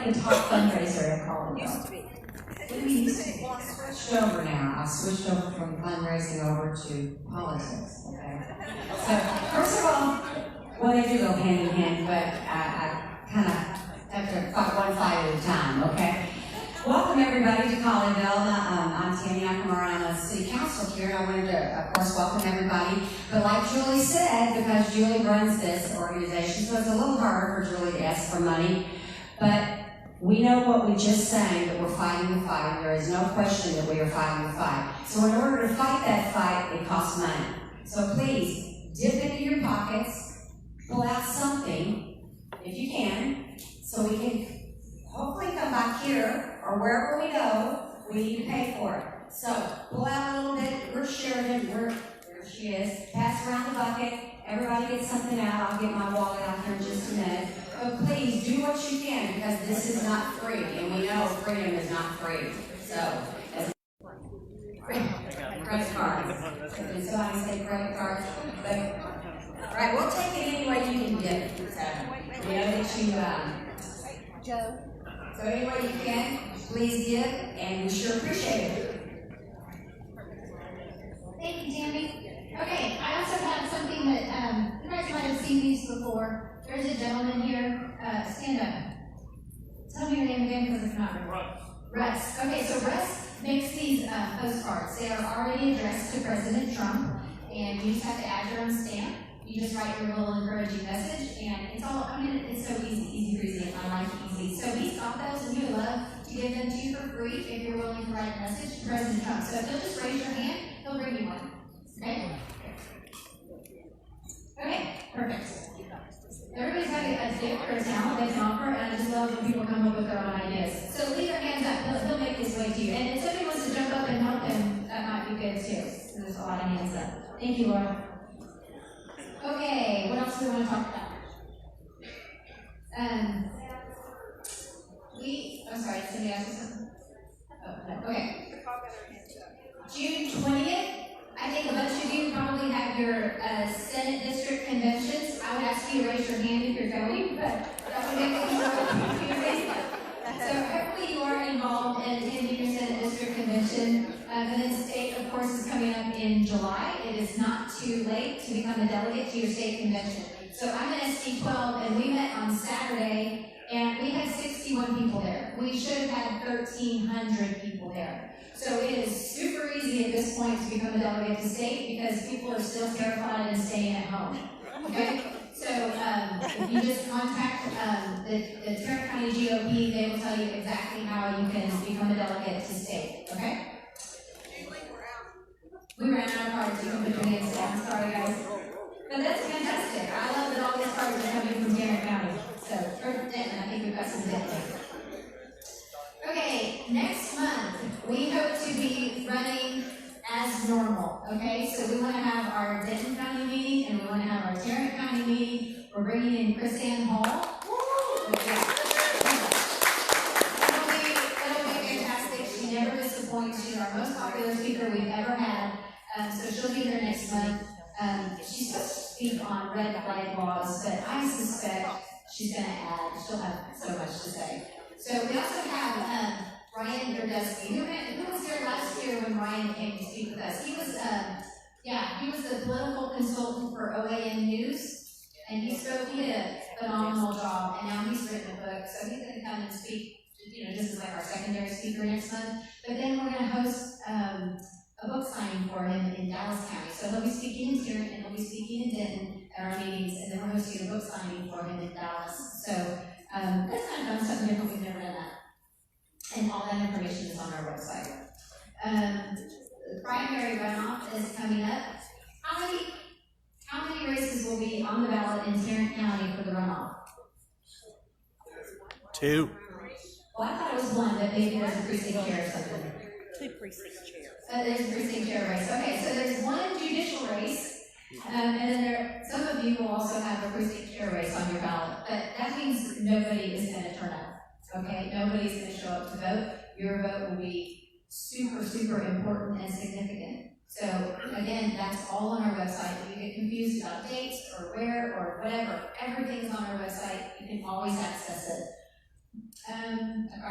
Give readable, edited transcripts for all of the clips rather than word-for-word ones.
like the top fundraiser at Colorado. We switched over now. I switched over from fundraising over to politics. Okay. So first of all, well, they do go hand in hand, but I kind of have to fight one fight at a time. Okay. Welcome everybody to Colleyville. I'm Tammy Nakamura. I'm a city council here, and I wanted to, of course, welcome everybody. But like Julie said, because Julie runs this organization, so it's a little harder for Julie to ask for money. But we know what we just sang, that we're fighting the fight. There is no question that we are fighting the fight. So in order to fight that fight, it costs money. So please, dip into your pockets, pull out something, if you can, so we can hopefully come back here, or wherever we go, we need to pay for it. So pull out a little bit. Where's Sheridan? There she is. Pass around the bucket. Everybody get something out. I'll get my wallet out here in just a minute. But please do what you can, because this is not free, and we know freedom is not free. So, credit cards. Did somebody say credit cards? All right, we'll take it any way you can get it. So, we know that you, Joe. So any way you can, please give, and we sure appreciate it. Thank you, Tammy. Okay, I also have something that you guys might have seen these before. There's a gentleman here. Stand up. Tell me your name again, because it's not Russ. Okay, so Russ makes these postcards. They are already addressed to President Trump, and you just have to add your own stamp. You just write your little encouraging message, and it's all, I mean, it's so easy breezy, and I like it easy. So he's got those, and we would love to give them to you for free if you're willing to write a message to President Trump. So if you'll just raise your hand, he'll bring you one. Okay? Okay, perfect. Everybody's got a gift or a talent they can offer, and I just love when people come up with their own ideas. So leave your hands up. He'll make his way to you. And if somebody wants to jump up and help him, that might be good too. So there's a lot of hands up. Thank you, Laura. Okay, what else do we want to talk about? I'm sorry, did somebody ask you something? Oh, no. Okay. June 20th, I think a bunch of you probably have your Senate district conventions. I would ask you to raise your hand if you're going, but that would make it confusing. So hopefully you are involved in attending your Senate district convention. And then state, of course, is coming up in July. It is not too late to become a delegate to your state convention. So I'm in SD 12, and we met on Saturday, and we had 61 people there. We should have had 1,300 people there. So it is super easy at this point to become a delegate to state, because people are still terrified and staying at home. Okay? So if you just contact the Tarrant County GOP, they will tell you exactly how you can become a delegate to state. Okay? We ran out of cards. You can put your hands down. Sorry, guys. But that's fantastic. I love that all these cards are coming from Tarrant County. So, or Denton. I think we've got some Denton. Okay, next month, we hope to be running as normal. Okay, so we want to have our Denton County meeting, and we want to have our Tarrant County meeting. We're bringing in Chris Ann Hall. It'll be fantastic. She never disappoints. She's our most popular speaker we've ever had. So she'll be here next month. She's supposed to speak on red flag laws, but I suspect she's going to add. She'll have so much to say. So we also have Ryan Gerdusky, who was here last year when Ryan came to speak with us. He was the political consultant for OAN News, and he did a phenomenal job, and now he's written a book, so he's going to come and speak, just as like our secondary speaker next month. But then we're going to host a book signing for him in Dallas County. So he'll be speaking in Tarrant, and he'll be speaking in Denton at our meetings, and then we're hosting a book signing for him in Dallas. So that's kind of fun, something different. We've never done that. And all that information is on our website. The primary runoff is coming up. How many races will be on the ballot in Tarrant County for the runoff? 2. Well, I thought it was 1, but maybe there's a precinct chair or something. 2 precinct chairs. There's a precinct chair race. Okay, so there's 1 judicial race, and then some of you will also have a precinct chair race on your ballot, but that means nobody is going to turn up. Okay, nobody's going to show up to vote. Your vote will be super, super important and significant. So again, that's all on our website. If you get confused about dates or where or whatever, everything's on our website. You can always access it.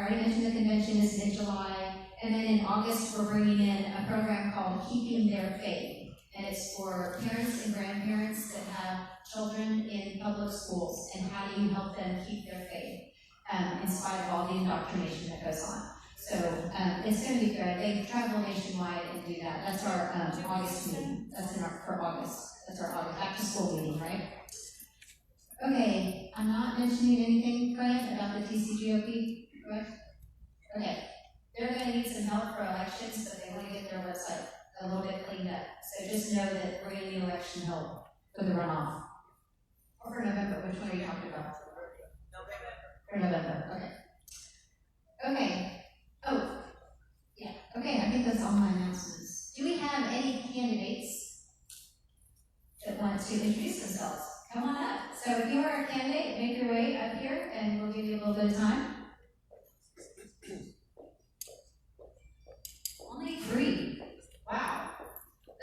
already mentioned the convention is mid-July, and then in August, we're bringing in a program called Keeping Their Faith. And it's for parents and grandparents that have children in public schools, and how do you help them keep their faith in spite of all the indoctrination that goes on. So it's going to be good. They travel nationwide and do that. That's our August meeting. That's for August. That's our August back to school meeting, right? Okay, I'm not mentioning anything, Grant, about the TCGOP, correct? Okay, they're going to need some help for elections, but they want to get their website a little bit cleaned up. So just know that we're going to need election help for the runoff. Or for November, which one are you talking about? For November, okay. Okay, oh, yeah, okay, I think that's all my announcements. Do we have any candidates that want to introduce themselves? Come on up. So if you are a candidate, make your way up here and we'll give you a little bit of time. Only 3. Wow.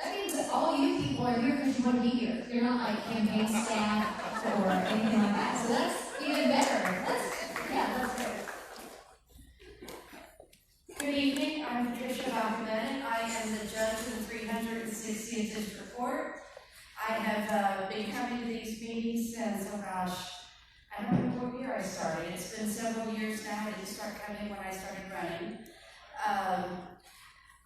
That means that all you people are here because you want to be here. You're not like campaign staff or anything like that. So that's even better. That's great. Good evening. I'm Patricia Bachman. I am the judge of the 360th District Court. I have been coming to these meetings since, oh gosh, I don't know what year I started. It's been several years now. I didn't start coming when I started running.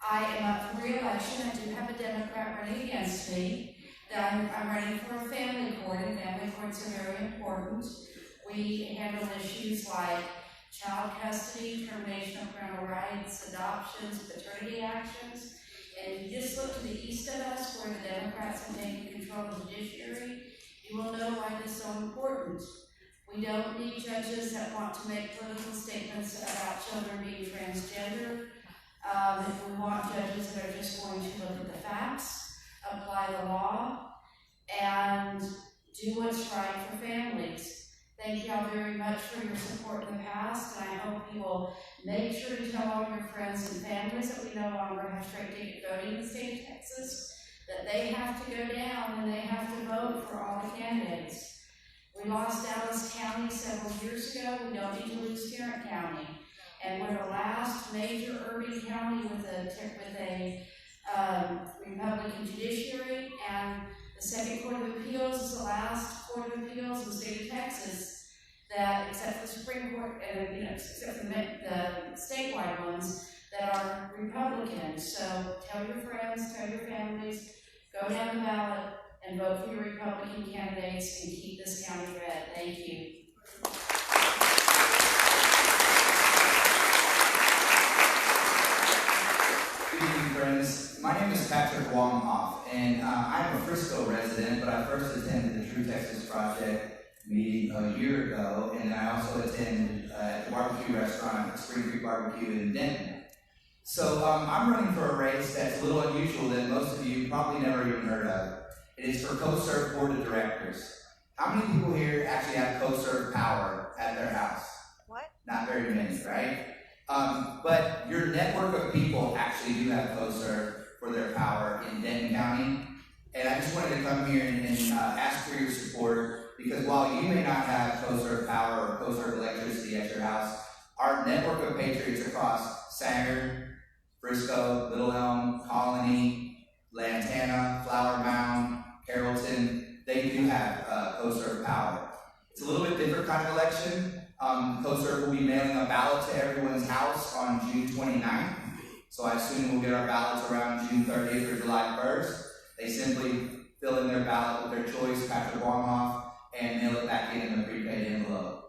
I am up for re-election. I do have a Democrat running against me. I'm running for a family court, and family courts are very important. We handle issues like child custody, termination of parental rights, adoptions, paternity actions. And if you just look to the east of us, where the Democrats have taken control of the judiciary, you will know why this is so important. We don't need judges that want to make political statements about children being transgender. We want judges that are just going to look at the facts, apply the law, and do what's right for families. Thank you all very much for your support in the past, and I hope you will make sure to tell all your friends and families that we no longer have straight ticket voting in the state of Texas, that they have to go down and they have to vote for all the candidates. We lost Dallas County several years ago. We don't need to lose Tarrant County. And we're the last major urban county with a Republican judiciary, and the Second Court of Appeals is the last Court of Appeals in the state of Texas that, except for the Supreme Court, and except for the statewide ones, that are Republican. So tell your friends, tell your families, go down the ballot and vote for your Republican candidates and keep this county red. Thank you. Good evening, friends. My name is Patrick Wonghoff, and I'm a Frisco resident, but I first attended the True Texas Project meeting a year ago, and I also attended the barbecue restaurant at Spring Creek Barbecue in Denton. So I'm running for a race that's a little unusual that most of you probably never even heard of. It is for co-serve board of directors. How many people here actually have co-serve power at their house? What? Not very many, right? But your network of people actually do have co-serve for their power in Denton County. And I just wanted to come here and ask for your support, because while you may not have co-serve power or co-serve electricity at your house, our network of patriots across Sanger, Frisco, Little Elm, Colony, Lantana, Flower Mound, Carrollton, they do have co-serve power. It's a little bit different kind of election. Co-serve will be mailing a ballot to everyone's house on June 29th. So I assume we'll get our ballots around June 30th or July 1st. They simply fill in their ballot with their choice, Patrick Wonghoff, and mail it back in a prepaid envelope.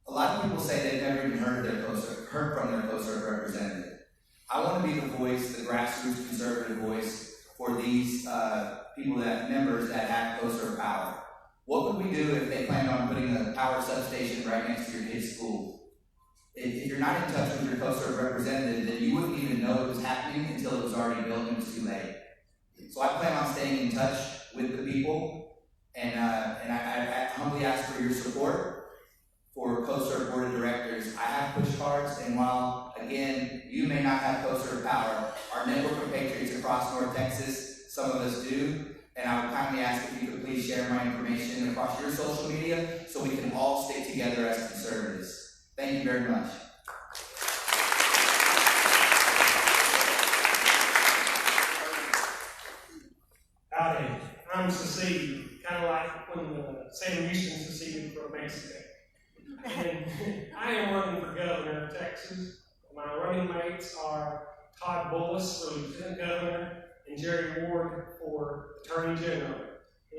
A lot of people say they've never even heard from their co-serve representative. I want to be the voice, the grassroots conservative voice for these members that have co-serve power. What would we do if they planned on putting a power substation right next to your kid's school? If you're not in touch with your co-serve representative, then you wouldn't even know it was happening until it was already built and it was too late. So I plan on staying in touch with the people, and I humbly ask for your support for co-serve board of directors. I have push cards, and while, again, you may not have co-serve power, our network of patriots across North Texas, some of us do, and I would kindly ask if you could please share my information across your social media so we can all stick together as conservatives. Thank you very much. I am running for governor of Texas. My running mates are Todd Bullis for lieutenant governor and Jerry Ward for attorney general.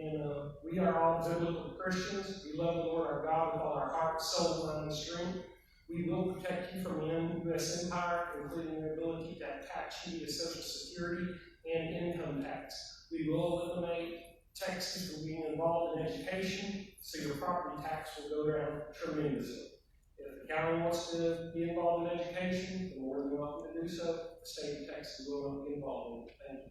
And we are all biblical Christians. We love the Lord our God with all our heart, soul, mind, and strength. We will protect you from the U.S. empire, including your ability to attach you to Social Security and income tax. We will eliminate taxes for being involved in education, so your property tax will go down tremendously. If the county wants to be involved in education, they're more than welcome to do so. The state of Texas will not be involved in it. Thank you.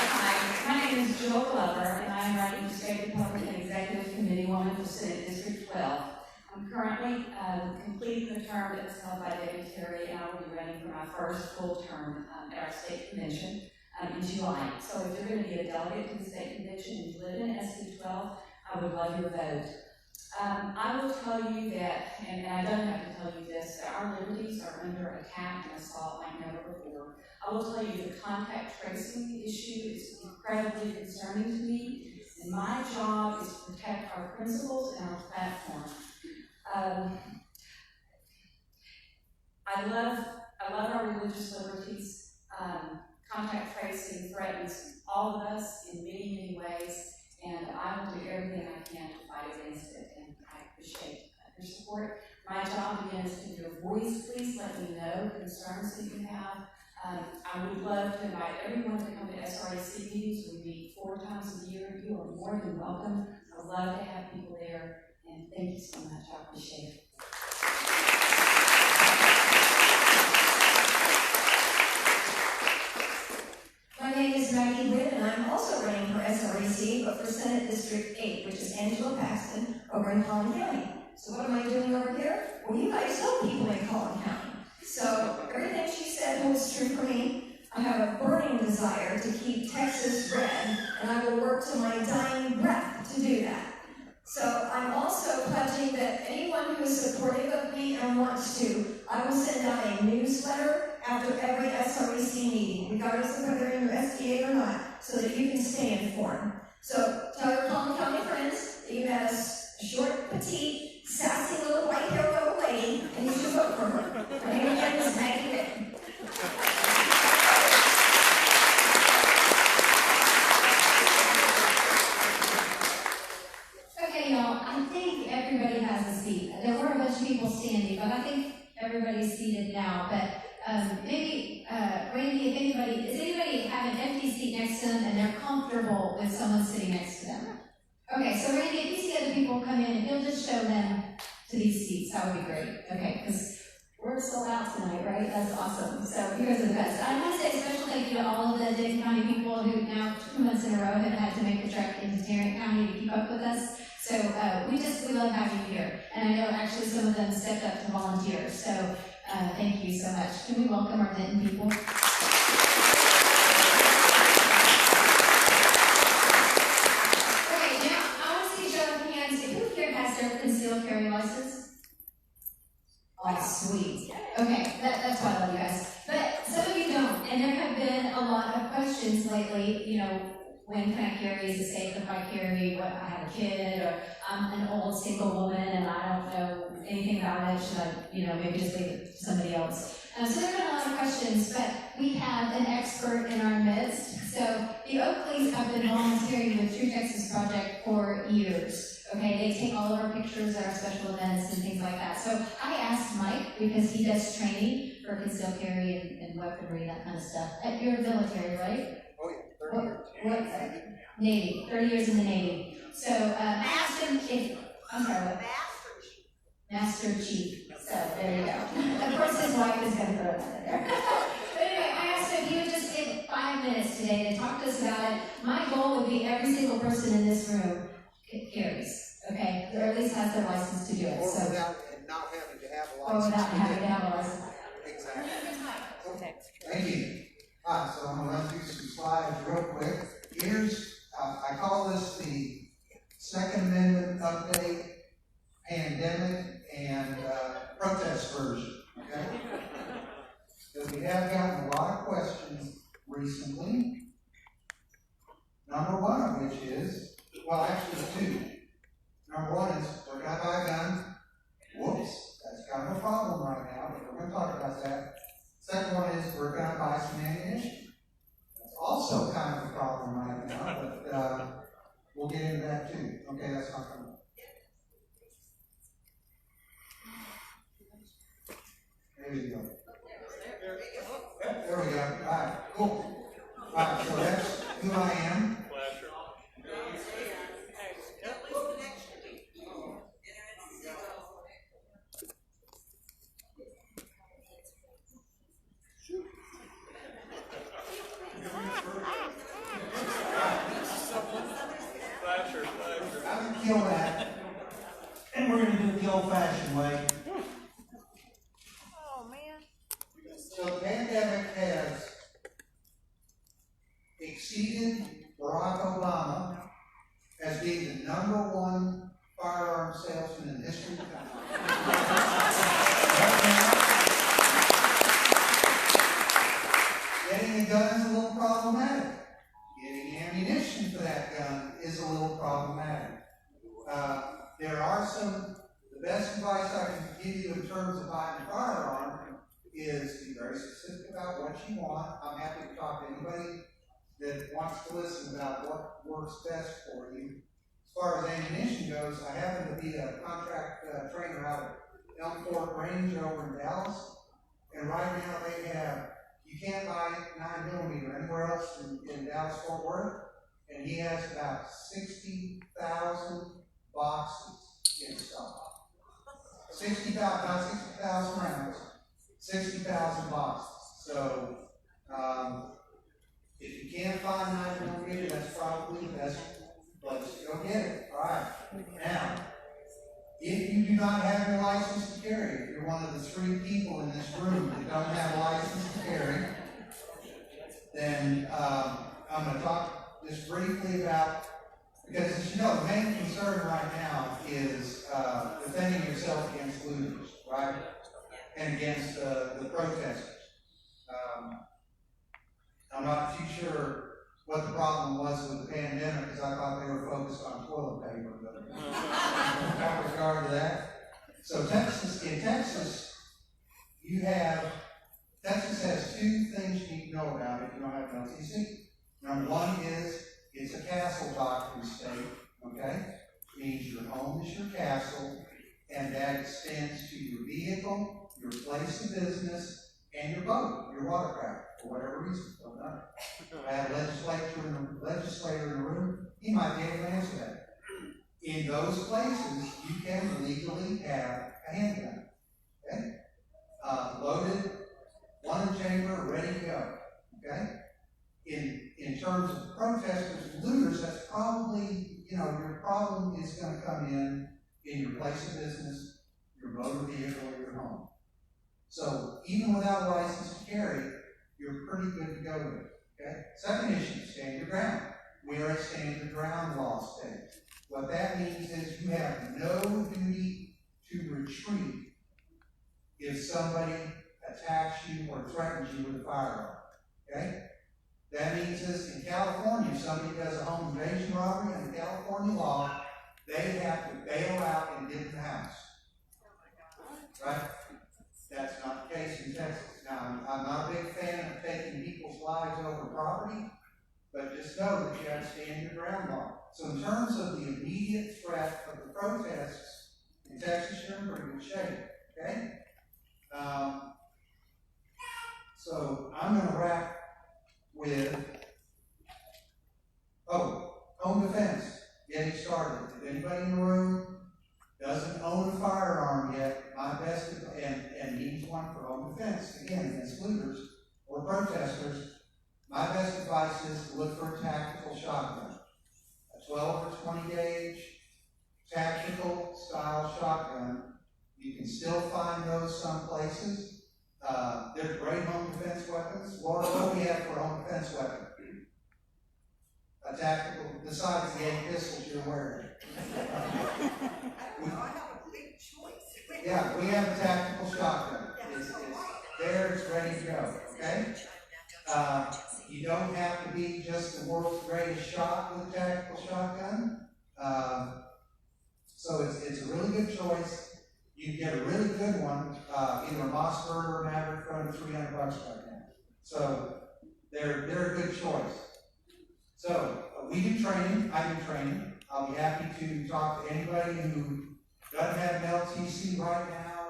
Hi, my name is Jill Glover, and I am running for State Republican Executive Committee Woman for Senate District 12. I'm currently completing the term that was held by David Terry, and I will be running for my first full term at our state convention in July. So if you're going to be a delegate to the state convention and you live in SB 12, I would love your vote. I will tell you that, and I don't have to tell you this, that our liberties are under attack and assault like never before. I will tell you the contact tracing issue is incredibly concerning to me, and my job is to protect our principles and our platform. I love our religious liberties. Contact tracing threatens all of us in many, many ways, and I will do everything I can to fight against it, and I appreciate your support. My job, again, is to be your voice. Please let me know concerns that you have. I would love to invite everyone to come to SRAC meetings. We meet 4 times a year. You are more than welcome. I would love to have people there, and thank you so much. I appreciate it. My name is Maggie Witt, and I'm also running for SRAC, but for Senate District 8, which is Angela Paxton over in Collin County. So what am I doing over here? Well, you guys know people in Collin County. So everything she said holds true for me. I have a burning desire to keep Texas red, and I will work to my dying breath to do that. So I'm also pledging that anyone who is supportive of me and wants to, I will send out a newsletter after every SRAC meeting, regardless of whether you're in your SDA or not, so that you can stay informed. So tell your Collin County friends that you had a short, petite, sassy little white-haired little lady, and you should vote for her. Her name again is Maggie Witt. Okay, y'all, I think everybody has a seat. There were a bunch of people standing, but I think everybody's seated now. But maybe, Randy, if anybody, does anybody have an empty seat next to them and they're comfortable with someone sitting next to them? Okay, so Randy, if you see other people come in, and you'll just show them to these seats, that would be great. Okay, because we're sold out tonight, right? That's awesome. So you guys are the best. I want to say a special thank you to all of the Denton County people who now 2 months in a row have had to make the trek into Tarrant County to keep up with us. So we love having you here. And I know actually some of them stepped up to volunteer. So thank you so much. Can we welcome our Denton people? Okay, now I want to see a show of hands. Who here has their concealed carry license? Oh, sweet. Okay, that's why I love you guys. But some of you don't, and there have been a lot of questions lately, you know, when can I carry? Is it safe if I carry? What, I have a kid, or I'm an old single woman and I don't know anything about it. Should I, you know, maybe just leave it to somebody else? So there have been a lot of questions, but we have an expert in our midst. So the Oakleys have been volunteering with True Texas Project for years. Okay, they take all of our pictures at our special events and things like that. So I asked Mike, because he does training for concealed carry and weaponry, that kind of stuff. You're military, right? Oh yeah, 30 years. Navy, 30 years in the Navy. So I asked him if, I'm sorry, what? Master Chief. So there you go. Of course his wife is going to throw that in there. But anyway, I asked him if he would just give 5 minutes today to talk to us about it. My goal would be every single person in this room carries, okay? Or at least has their license to do it. Or So, without and not having to have a or license. without having to have a license. Exactly. Thank you. All right, so I'm going to run through some slides real quick. Here's, I call this the Second Amendment update, pandemic, and protest version, okay? So we have gotten a lot of questions recently. Number one of which is, Well, actually, two. Number one is, we're gonna buy a gun. Whoops, that's kind of a problem right now, but we're gonna talk about that. Second one is, we're gonna buy some ammunition. That's also kind of a problem right now, but, we'll get into that too. Okay, that's not coming. There you go. Yep, there we go. All right, cool. All right, so that's who I am. I'm gonna kill that, and we're gonna do it the old-fashioned way. So the pandemic has exceeded Barack Obama as being the #1 firearm salesman in the history of the country. Right now, getting a gun is a little problematic. Getting ammunition for that gun is a little problematic. There are the best advice I can give you in terms of buying a firearm is be very specific about what you want. I'm happy to talk to anybody that wants to listen about what works best for you. As far as ammunition goes, I happen to be a contract trainer out at Elm Fork Range over in Dallas, and right now they have, you can't buy 9mm anywhere else in Dallas Fort Worth, and he has about 60,000 boxes in stock. 60,000, not 60,000 rounds, 60,000 boxes. So, if you can't find 9mm, that's probably the best place to go get it. All right. Now, if you do not have your license to carry, if you're one of the 3 people in this room that don't have a license to carry, then I'm going to talk just briefly about, because as you know, the main concern right now is defending yourself against looters, right? And against the protesters. I'm not too sure what the problem was with the pandemic, because I thought they were focused on toilet paper, but without regard to that. So in Texas, Texas has 2 things you need to know about if you don't have an LTC. Number 1 is, it's a castle doctrine state, okay? It means your home is your castle, and that extends to your vehicle, your place of business, and your boat, your watercraft, for whatever reason. Don't know. I had a legislator in the room, he might be able to answer that. In those places, you can legally have a handgun. Okay? Loaded, 1 chamber, ready to go. Okay? In terms of protesters and looters, that's probably, your problem is going to come in your place of business, your motor vehicle, or your home. So even without a license to carry, you're pretty good to go with it. Okay? Second issue, stand your ground. We are a stand your ground law state. What that means is you have no duty to retreat if somebody attacks you or threatens you with a firearm. Okay? That means is in California, if somebody does a home invasion robbery under California law, they have to bail out and get in the house. Right? That's not the case in Texas. Now, I'm not a big fan of taking people's lives over property, but just know that you have to stand your ground law. So in terms of the immediate threat of the protests, in Texas, you're in pretty good shape. Okay? So I'm going to wrap with, home defense. Getting started. If anybody in the room doesn't own a firearm yet, my best, and needs one for home defense, again, against looters or protesters, my best advice is to look for a tactical shotgun. A 12 or 20 gauge tactical style shotgun. You can still find those some places. They're great home defense weapons. Laura, what do we have for a home defense weapon? A tactical, besides the 8 pistols you're wearing. Yeah, we have a tactical shotgun. It's there, it's ready to go, okay? You don't have to be just the world's greatest shot with a tactical shotgun. Mossberg or Maverick for under $300 right now. So they're a good choice. So we do training, I do training. I'll be happy to talk to anybody who doesn't have an LTC right now.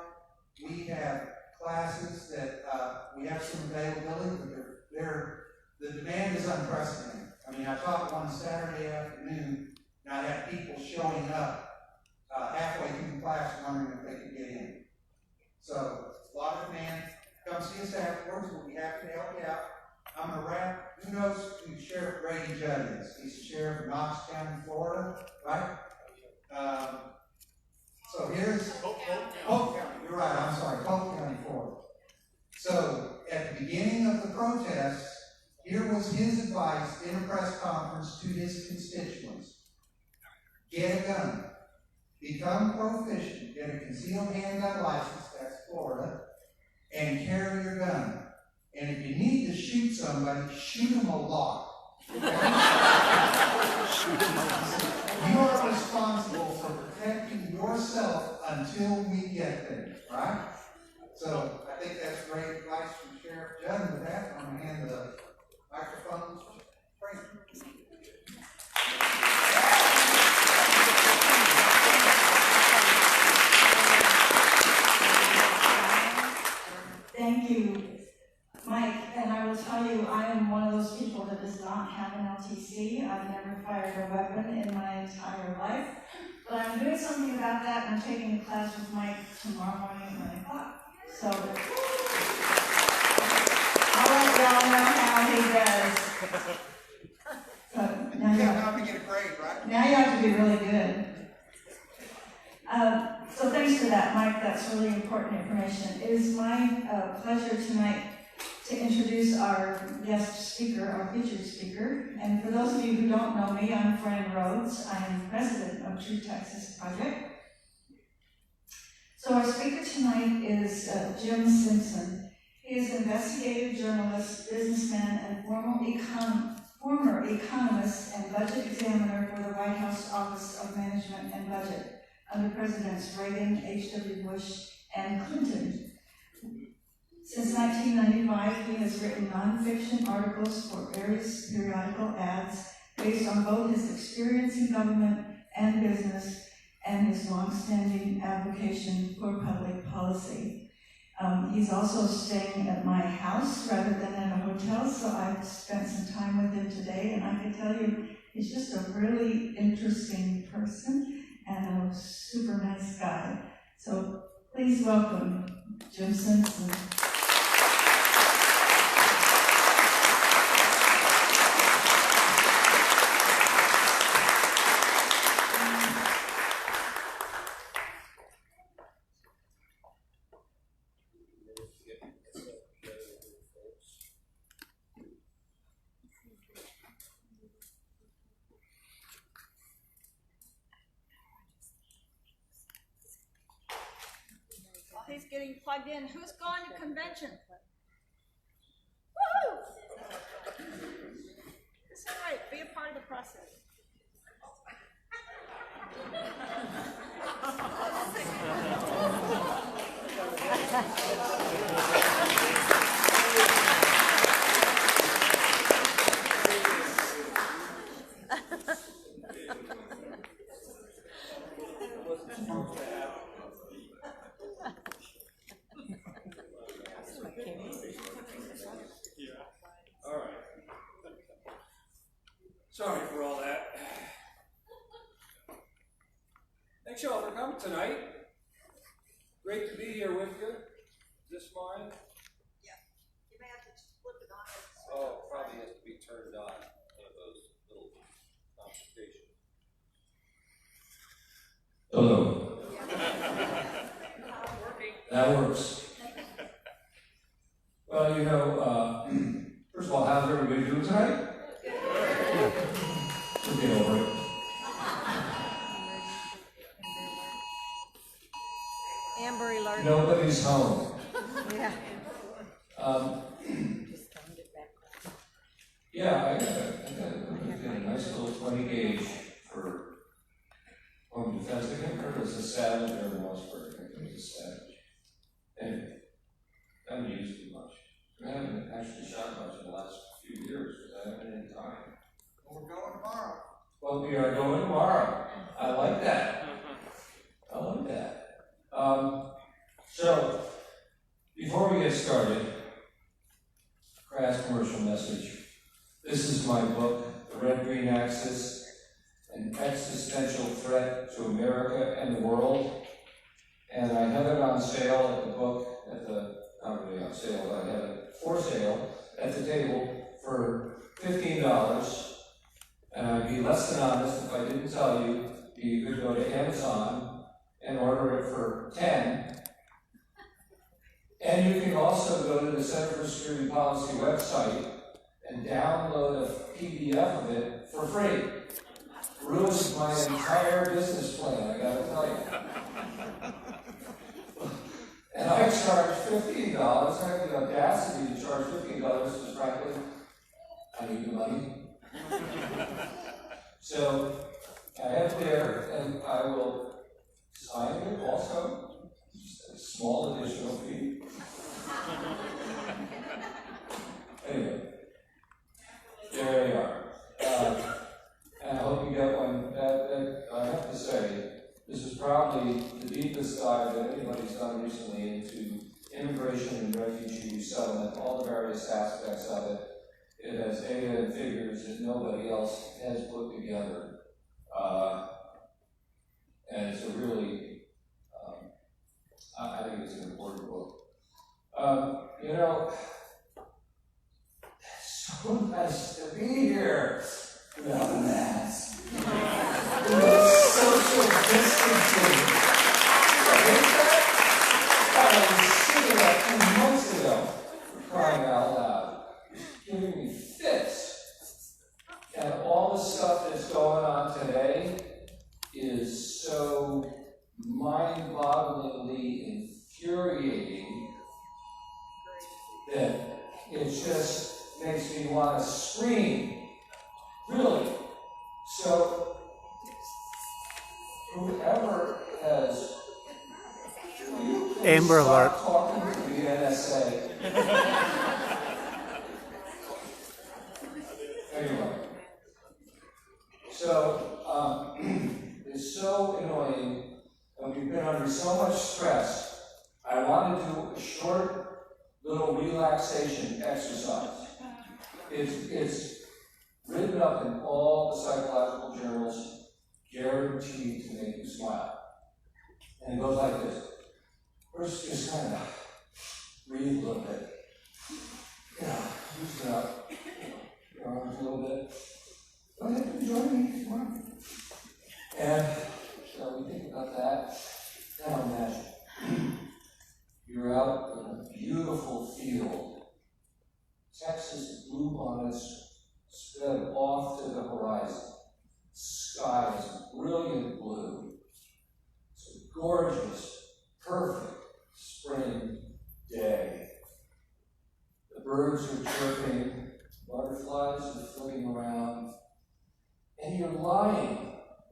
We have classes that we have some availability, but the demand is unprecedented. I mean, I taught one Saturday afternoon, and I had people showing up halfway through the class wondering if they could get in. So, a lot of demand. Come see us afterwards. We'll be happy to help you out. I'm going to wrap. Who knows who Sheriff Grady Judd is? He's the sheriff of Knox County, Florida, right? So here's Polk County. You're right. I'm sorry, Polk County, Florida. So at the beginning of the protest, here was his advice in a press conference to his constituents: get a gun, become proficient, get a concealed handgun license. That's Florida, and carry your gun. And if you need to shoot somebody, shoot them a lot. Okay? You are responsible for protecting yourself until we get there, right? So I think that's great advice from Sheriff Judd. With that, I'm going to hand the microphone to Frank. Thank you, Mike, and I will tell you, I am one of those people that does not have an LTC. I've never fired a weapon in my entire life, but I'm doing something about that, and I'm taking a class with Mike tomorrow morning at 9 o'clock. So, I'll let y'all know how he does. So, now you have to get a grade, right? Now you have to be really good. So thanks for that, Mike. That's really important information. It is my pleasure tonight to introduce our guest speaker, our featured speaker. And for those of you who don't know me, I'm Fran Rhodes. I am president of True Texas Project. So our speaker tonight is Jim Simpson. He is an investigative journalist, businessman, and former economist and budget examiner for the White House Office of Management and Budget under Presidents Reagan, H.W. Bush, and Clinton. Since 1995, he has written nonfiction articles for various periodical ads based on both his experience in government and business and his longstanding advocacy for public policy. He's also staying at my house rather than in a hotel, so I've spent some time with him today, and I can tell you he's just a really interesting person and a super nice guy. So please welcome Jim Simpson. He's getting plugged in. Who's going to convention? Woo! It's all right. Be a part of the process. Sorry for all that. Thanks y'all for coming tonight. Great to be here with you. Is this mine? Yeah. You may have to flip it on. Oh, probably has to be turned on. One of those little complications. Hello. That works. Well, you know, first of all, how's everybody doing tonight? We'll get over it. Amber alert. Nobody's home. Yeah. Yeah, I got a nice little 20 gauge for home defense. I can't remember if it was a Savage or a Mossberg. I think it was a Savage. Anyway, what we are doing tomorrow. I like that. I like that. So, before we get started, crass commercial message. This is my book, The Red-Green Axis, an existential threat to America and the world. And I have it on sale at the book, not really on sale, but I have it for sale at the table for $15. And I'd be less than honest if I didn't tell you you could go to Amazon and order it for $10. And you can also go to the Center for Security Policy website and download a PDF of it for free. Ruins my entire business plan, I gotta tell you. And I charge $15. I have the audacity to charge $15 because frankly, I need the money. So I have there, and I will sign it also, just a small additional fee. Anyway, there you are. And I hope you get one. I have to say, this is probably the deepest dive that anybody's done recently into immigration and refugee resettlement, all the various aspects of it. It has data and figures that nobody else has put together. And it's a really, I think it's an important book. It's so nice to be here without a mask. Social distancing. I was sitting that 2 months ago, for crying out loud. Giving me fits. And all the stuff that's going on today is so mind-bogglingly infuriating that it just makes me want to scream. Really. So, whoever has Amber Alert. Talking to the NSA. Anyway, so it's so annoying, and we've been under so much stress. I want to do a short little relaxation exercise. It's written up in all the psychological journals, guaranteed to make you smile. And it goes like this. First, just kind of breathe a little bit. Loosen up. Your arms a little bit. Go ahead and join me. Come on. And so we think about that. Now imagine you're out in a beautiful field. Texas bluebonnets spread off to the horizon. Sky is brilliant blue. It's a gorgeous, perfect spring day. The birds are chirping, butterflies are flitting around, and you're lying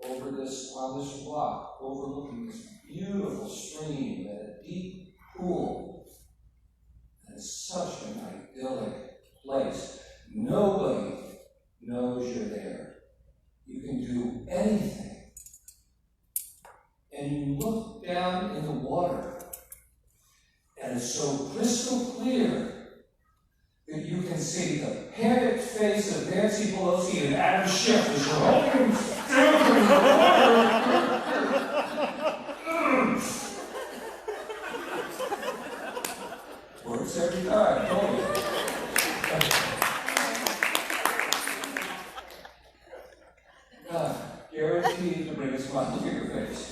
on this rock, overlooking this beautiful stream and a deep pool. And it's such an idyllic place. Nobody knows you're there. You can do anything. And you look down in the water, and it's so crystal clear that you can see the panicked face of Nancy Pelosi and Adam Schiff as you're holding down in the water. Works every time, don't it? Guaranteed to bring a smile to your face.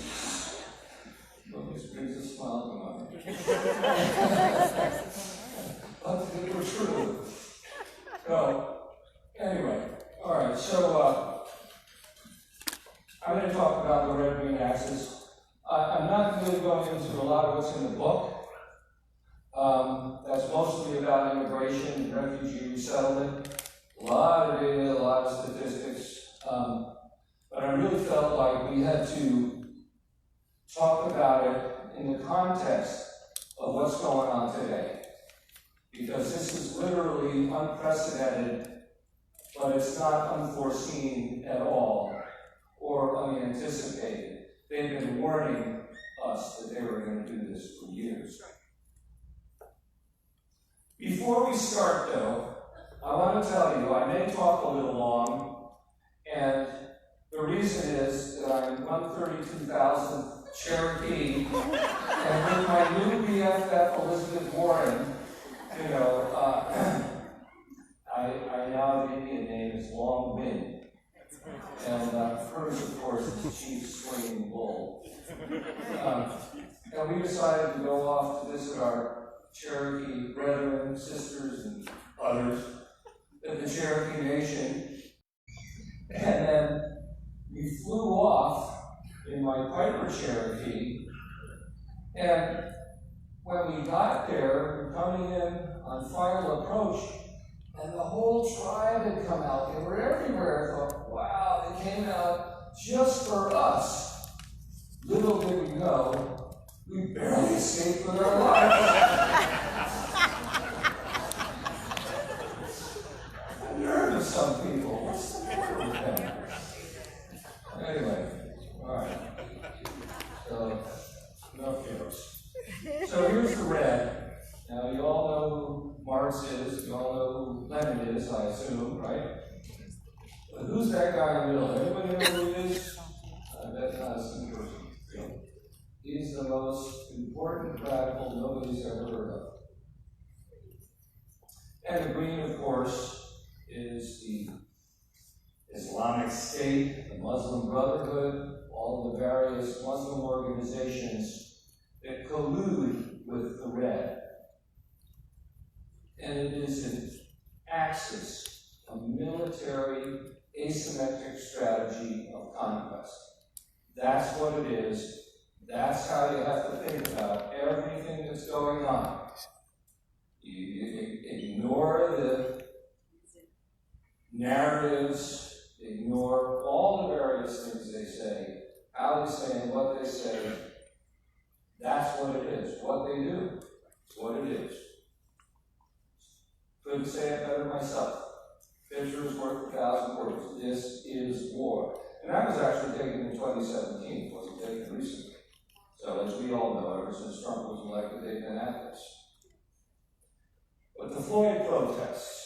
Always brings a smile to mine. But they were true. So, anyway, all right, so I'm going to talk about the red-green axis. I'm not really going into a lot of what's in the book. That's mostly about immigration and refugee resettlement. A lot of data, a lot of statistics. But I really felt like we had to talk about it in the context of what's going on today. Because this is literally unprecedented, but it's not unforeseen at all. or unanticipated. They've been warning us that they were going to do this for years. Before we start, though, I want to tell you, I may talk a little long, and the reason is that I'm 132,000 Cherokee, and with my new BFF, Elizabeth Warren, you know, I now have an Indian name is Long Wind. And hers, of course, is Chief Swinging Bull. And we decided to go off to visit our Cherokee brethren, sisters, and others in the Cherokee Nation. And then we flew off in my Piper Cherokee. And when we got there, we were coming in on final approach, and the whole tribe had come out. They were everywhere. I thought, wow, they came out just for us. Little did we know, we barely escaped with our lives. I'm nervous, some people. What's the matter with them? Anyway, all right. So, enough jokes. So here's the red. Now, you all know who Marx is, you all know who Lenin is, I assume, right? But who's that guy in the middle? Anybody know who he is? I bet not a single person. He's the most important radical nobody's ever heard of. And the green, of course, is the Islamic State, the Muslim Brotherhood, all the various Muslim organizations that collude with the red. And it is an axis, a military asymmetric strategy of conquest. That's what it is. That's how you have to think about everything that's going on. You ignore the narratives, ignore all the various things they say, how they say and what they say. That's what it is, what they do. It's what it is. Couldn't say it better myself. Picture is worth 1,000 words. This is war. And that was actually taken in 2017. It wasn't taken recently. So as we all know, ever since Trump was elected, they've been at this. But the Floyd protests,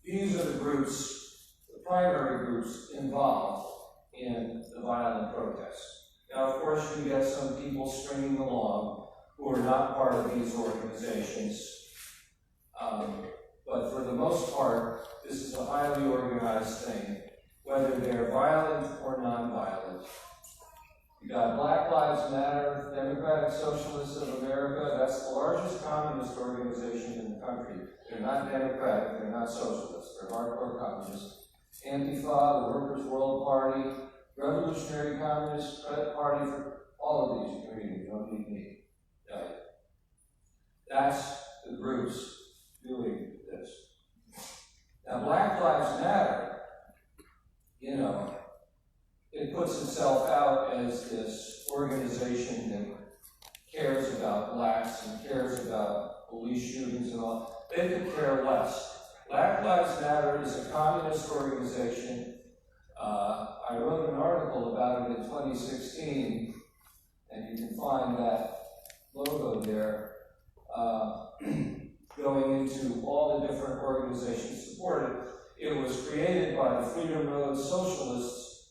these are the groups, the primary groups involved in the violent protests. Now, of course, you get some people stringing along who are not part of these organizations. But for the most part, this is a highly organized thing, whether they're violent or non-violent. You got Black Lives Matter, Democratic Socialists of America. That's the largest communist organization in the country. They're not democratic, they're not socialists, they're hardcore communists. Antifa, the Workers' World Party, Revolutionary Communist Party, for all of these you can read, you don't need me. Yeah. That's the groups doing this. Now, Black Lives Matter, you know, it puts itself out as this organization that cares about blacks and cares about police shootings and all. They could care less. Black Lives Matter is a communist organization. I wrote an article about it in 2016, and you can find that logo there, going into all the different organizations supported. It was created by the Freedom Road Socialist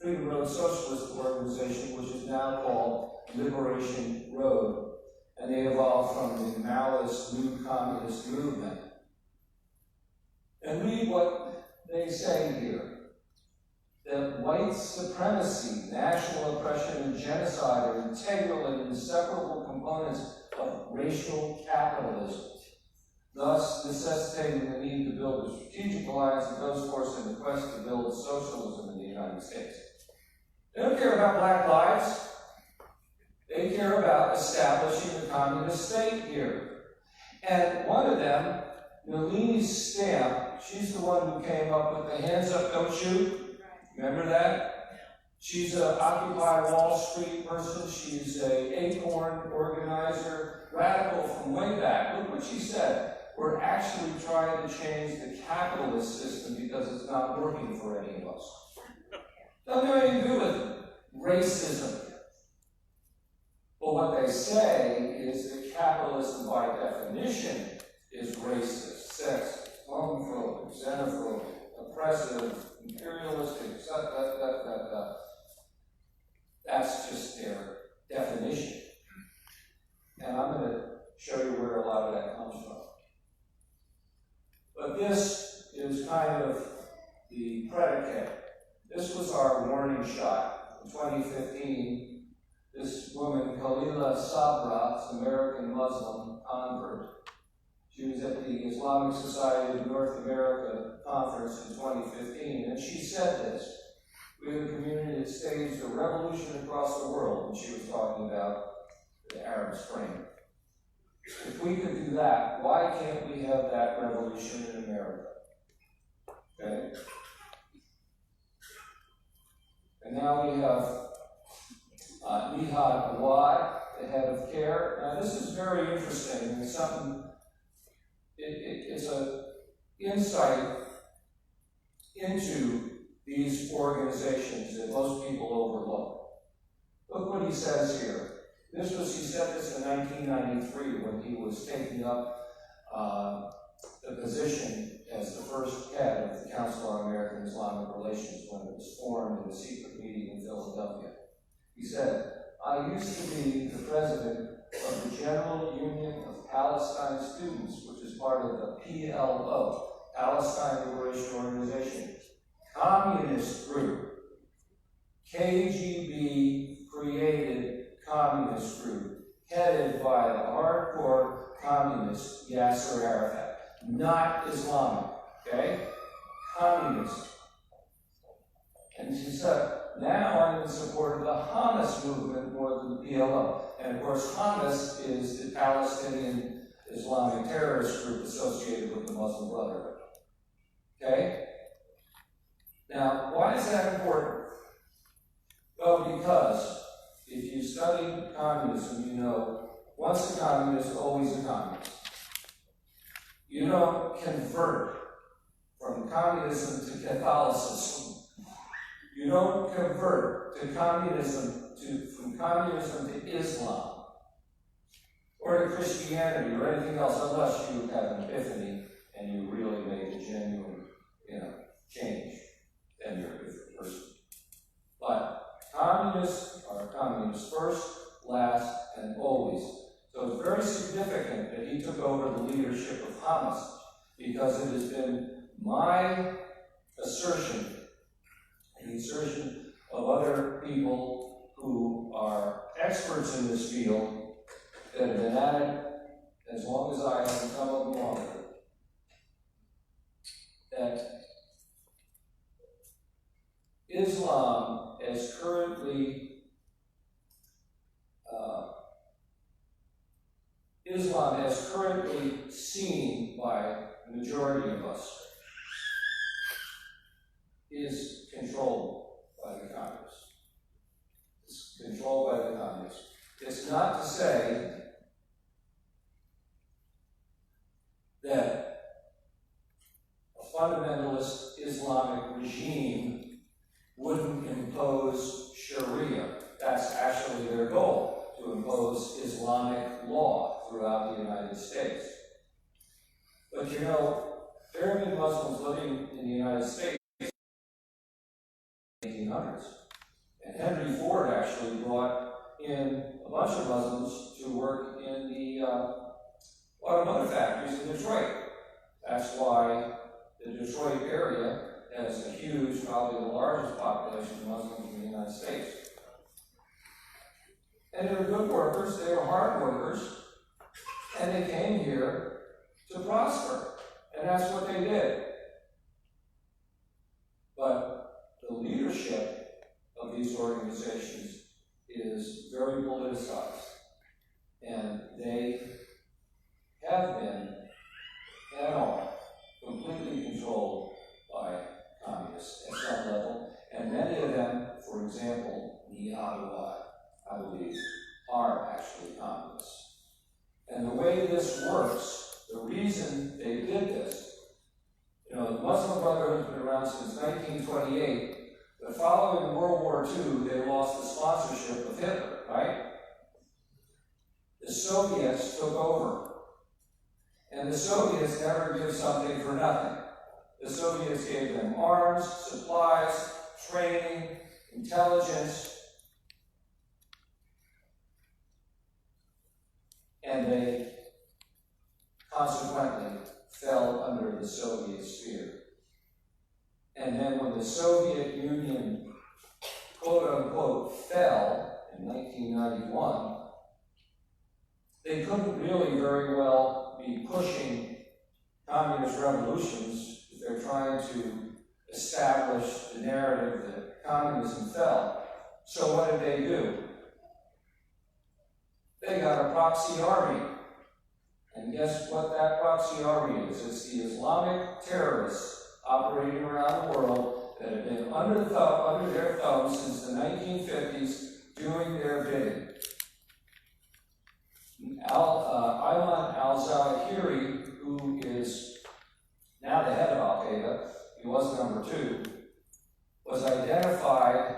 Organization, which is now called Liberation Road, and they evolved from the Maoist New Communist movement. And read what they say here. That white supremacy, national oppression, and genocide are integral and inseparable components of racial capitalism, thus necessitating the need to build a strategic alliance with those forced in the quest to build socialism in the United States. They don't care about black lives. They care about establishing a communist state here. And one of them, Nalini Stamp, she's the one who came up with the hands up, don't shoot. Remember that? She's an Occupy Wall Street person. She's an Acorn organizer, radical from way back. Look what she said. we're actually trying to change the capitalist system because it's not working for any of us. Doesn't have anything to do with racism. But what they say is that capitalism by definition is racist, sexist, homophobic, xenophobic, oppressive, imperialistic, That's just their definition. And I'm going to show you where a lot of that comes from. But this is kind of the predicate. This was our warning shot in 2015. This woman, Khalila Sabra, is an American Muslim convert. She was at the Islamic Society of North America conference in 2015, and she said this: "We have a community that staged a revolution across the world," and she was talking about the Arab Spring. If we could do that, why can't we have that revolution in America? Okay? And now we have Nihad Awad, the head of CARE. Now this is very interesting. It's something, it's an insight into these organizations that most people overlook. Look what he says here. He said this in 1993 when he was taking up the position as the first head of the Council on American Islamic Relations when it was formed in a secret meeting in Philadelphia. He said, "I used to be the president of the General Union of Palestine Students, which is part of the PLO, Palestine Liberation Organization, communist group. KGB created communist group, headed by the hardcore communist Yasser Arafat, not Islamic, okay? Communist." And she said, "Now I'm in support of the Hamas movement more than the PLO." And of course, Hamas is the Palestinian Islamic terrorist group associated with the Muslim Brotherhood. Okay? Now, why is that important? Well, because if you study communism, you know, once a communist, always a communist. You don't convert from communism to Catholicism. You don't convert to communism, from communism to Islam, or to Christianity, or anything else, unless you have an epiphany and you really make a genuine, change, then you're a different person. But communists are communists first, last, and always. So it's very significant that he took over the leadership of Hamas, because it has been my assertion, and the assertion of other people who are experts in this field that have been at it as long as I have, and some of them longer, that Islam as currently seen by the majority of us is controlled by the communists. It's controlled by the communists. It's not to say that a fundamentalist Islamic regime wouldn't impose Sharia. That's actually their goal, to impose Islamic law throughout the United States. But there have been Muslims living in the United States in the 1800s. And Henry Ford actually brought in a bunch of Muslims to work in the automotive factories in Detroit. That's why the Detroit area has a huge, probably the largest population of Muslims in the United States. And they were good workers, they were hard workers, and they came here to prosper. And that's what they did. But the leadership of these organizations is very politicized. And they have been, and are, completely controlled by communists at some level. And many of them, for example, Nihad, I believe, are actually communists. And the way this works the reason they did this, the Muslim Brotherhood's been around since 1928, but following World War II, they lost the sponsorship of Hitler, right? The Soviets took over. And the Soviets never give something for nothing. The Soviets gave them arms, supplies, training, intelligence, and they consequently fell under the Soviet sphere. And then when the Soviet Union, quote unquote, fell in 1991, they couldn't really very well be pushing communist revolutions if they're trying to establish the narrative that communism fell. So what did they do? They got a proxy army. And guess what that proxy army is? It's the Islamic terrorists operating around the world that have been under their thumb since the 1950s doing their bidding. Ayman al-Zawahiri, who is now the head of Al-Qaeda, he was number 2, was identified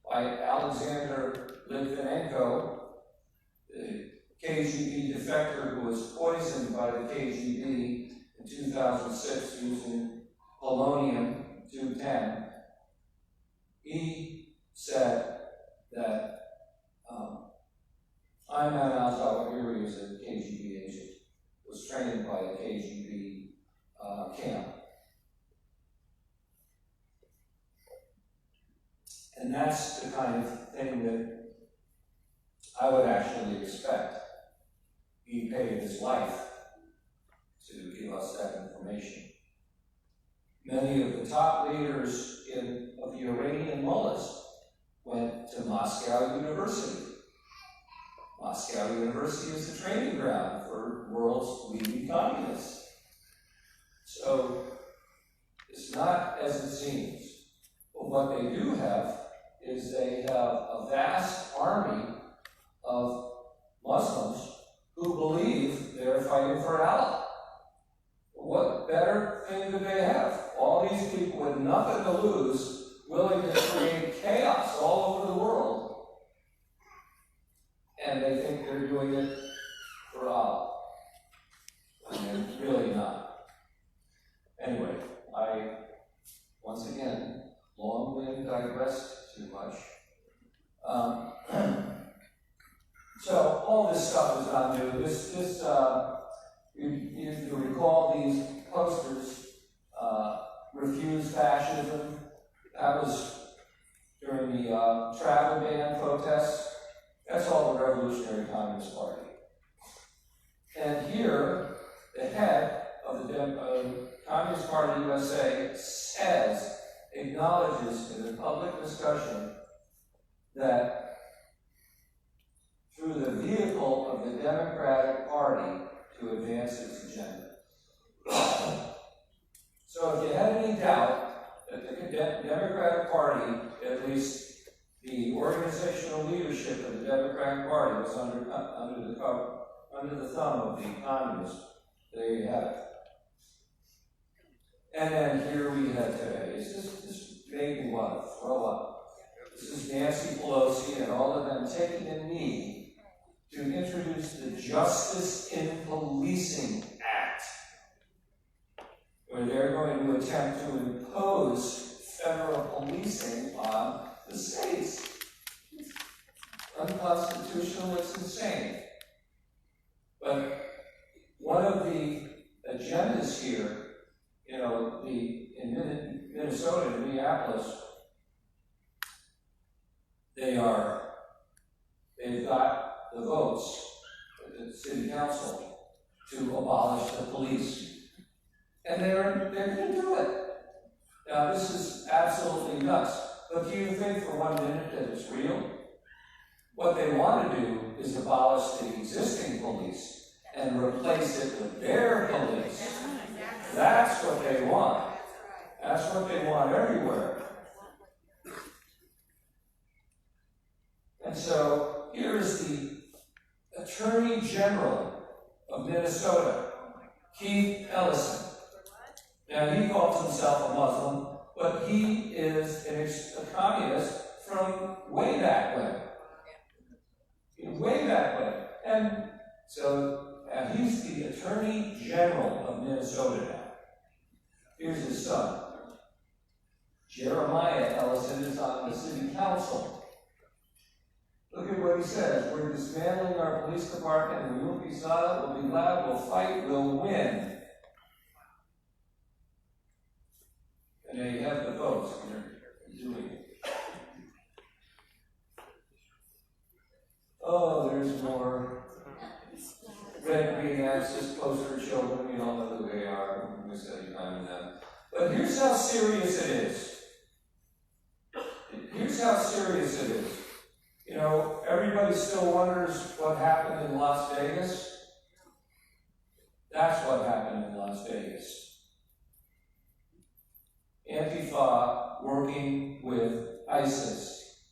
by Alexander Litvinenko, the KGB defector who was poisoned by the KGB in 2006 using polonium-210. He said that Ayman al-Zawahiri is a KGB agent, was trained by a KGB camp. And that's the kind of thing that I would actually expect. He paid his life to give us that information. Many of the top leaders of the Iranian mullahs went to Moscow University. Moscow University is the training ground for the world's leading communists. So it's not as it seems. But what they do have is they have a vast army of Muslims who believe they're fighting for Allah. What better thing do they have? All these people with nothing to lose, willing to create chaos all over the world, and they think they're doing it for Allah. And they're really not. Anyway, once again, long-winded, digressed too much. So all this stuff is not new. You recall these posters, refuse fascism. That was during the travel ban protests. That's all the Revolutionary Communist Party. And here, the head of the Communist Party USA acknowledges in a public discussion that through the vehicle of the Democratic Party to advance its agenda. So if you had any doubt that the Democratic Party, at least the organizational leadership of the Democratic Party, was under the thumb of the communists, there you have it. And then here we have today. This made me want to throw up. This is Nancy Pelosi and all of them taking a knee to introduce the Justice in Policing Act, where they're going to attempt to impose federal policing on the states. It's unconstitutional, it's insane. But one of the agendas here, in Minnesota, in Minneapolis, they've got the votes at the city council to abolish the police. And they're going to do it. Now, this is absolutely nuts. But do you think for 1 minute that it's real? What they want to do is abolish the existing police and replace it with their police. That's what they want. That's what they want everywhere. And so here's the Attorney General of Minnesota Keith Ellison. Now, he calls himself a Muslim, but he is a communist from way back when. Way back when. And so he's the Attorney General of Minnesota now. Here's his son. Jeremiah Ellison is on the city council. Look at what he says. We're dismantling our police department and we won't be silent, we'll be loud, we'll fight, we'll win. And there you have the votes. They're doing it. Oh, there's more. Red Green Access poster children, we all know who they are. We study time in them. But here's how serious it is. Here's how serious it is. You know, everybody still wonders what happened in Las Vegas. That's what happened in Las Vegas. Antifa working with ISIS.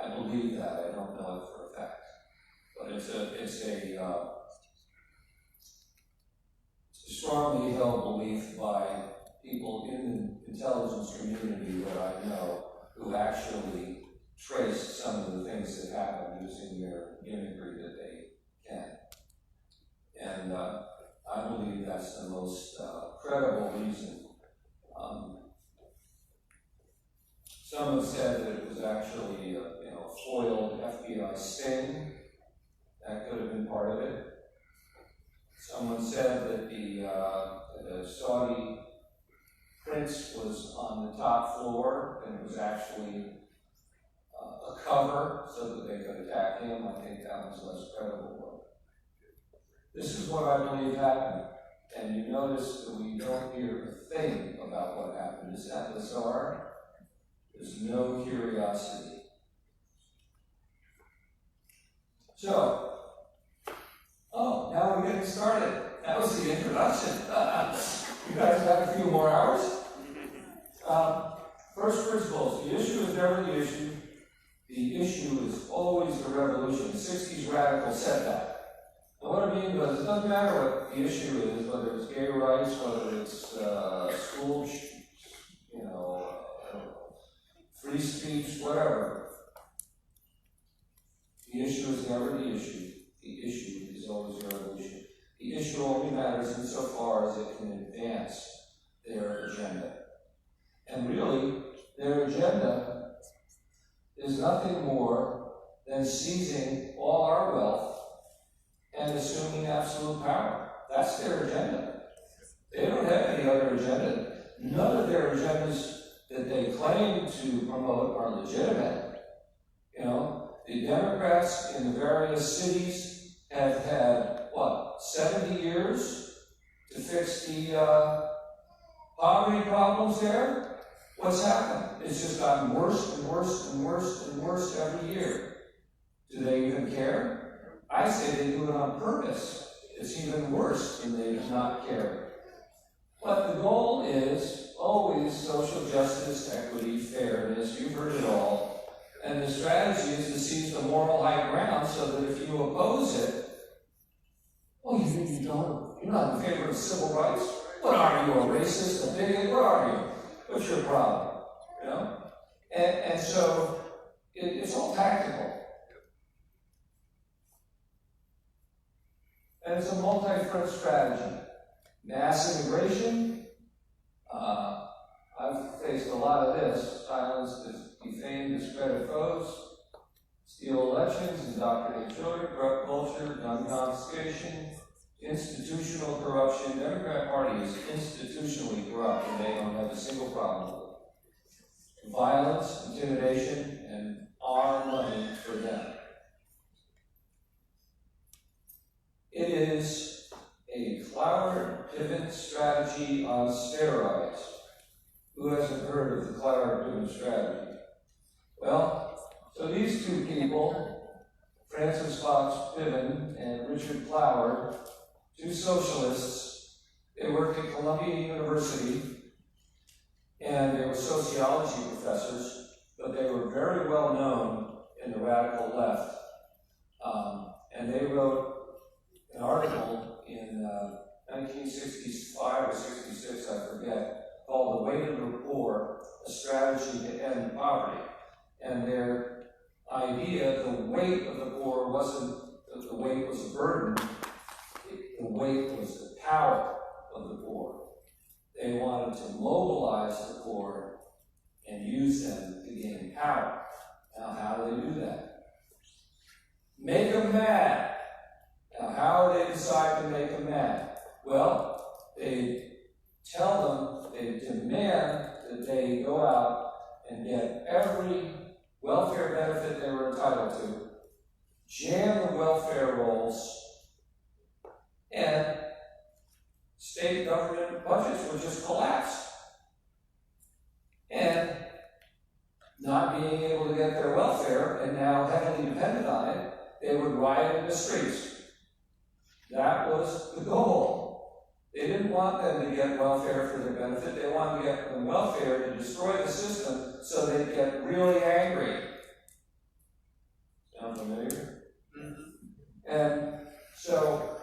I believe that. I don't know it for a fact. But it's a strongly held belief by people in the intelligence community that I know who actually trace some of the things that happen using their imagery that they can. And I believe that's the most credible reason. Some have said that it was actually a foiled FBI sting. That could have been part of it. Someone said that the Saudi prince was on the top floor and it was actually a cover so that they could attack him. I think that was less credible. This is what I believe happened. And you notice that we don't hear a thing about what happened. Is that bizarre? There's no curiosity. So, now we're getting started. That was the introduction. You guys have a few more hours? First principles. The issue is never the issue. The issue is always the revolution. The 60s radical said that. And what I mean was, it doesn't matter what the issue is, whether it's gay rights, whether it's school, free speech, whatever. The issue is never the issue. The issue is always the revolution. The issue only matters insofar as it can advance their agenda. And really, their agenda is nothing more than seizing all our wealth and assuming absolute power. That's their agenda. They don't have any other agenda. None of their agendas that they claim to promote are legitimate. The Democrats in the various cities have had, 70 years to fix the poverty problems there? What's happened? It's just gotten worse and worse and worse and worse every year. Do they even care? I say they do it on purpose. It's even worse when they do not care. But the goal is always social justice, equity, fairness. You've heard it all. And the strategy is to seize the moral high ground so that if you oppose it, you think you're not in favor of civil rights? What are you, a racist, a bigot? What are you? What's your problem? And so it's all tactical. And it's a multi-front strategy. Mass immigration. I've faced a lot of this. Silence, defame, discredit foes, steal elections, indoctrinate children, corrupt culture, gun confiscation, institutional corruption. The Democrat Party is institutionally corrupt and they don't have a single problem with it. Violence, intimidation, and our money for them. It is a Cloward-Piven strategy on steroids. Who hasn't heard of the Cloward-Piven strategy? Well, so these two people, Francis Fox Piven and Richard Cloward, two socialists, they worked at Columbia University, and they were sociology professors, but they were very well known in the radical left. And they wrote an article in 1965 or 66, I forget, called The Weight of the Poor, A Strategy to End Poverty. And their idea, the weight of the poor wasn't that the weight was a burden, the weight was the power of the poor. They wanted to mobilize the poor and use them to gain power. Now, how do they do that? Make them mad. Now, how do they decide to make them mad? Well, they tell them, they demand that they go out and get every welfare benefit they were entitled to, jam the welfare rolls, and state government budgets would just collapse. And not being able to get their welfare and now heavily dependent on it, they would riot in the streets. That was the goal. They didn't want them to get welfare for their benefit. They wanted to get them welfare to destroy the system so they'd get really angry. Sound familiar? Mm-hmm. And so,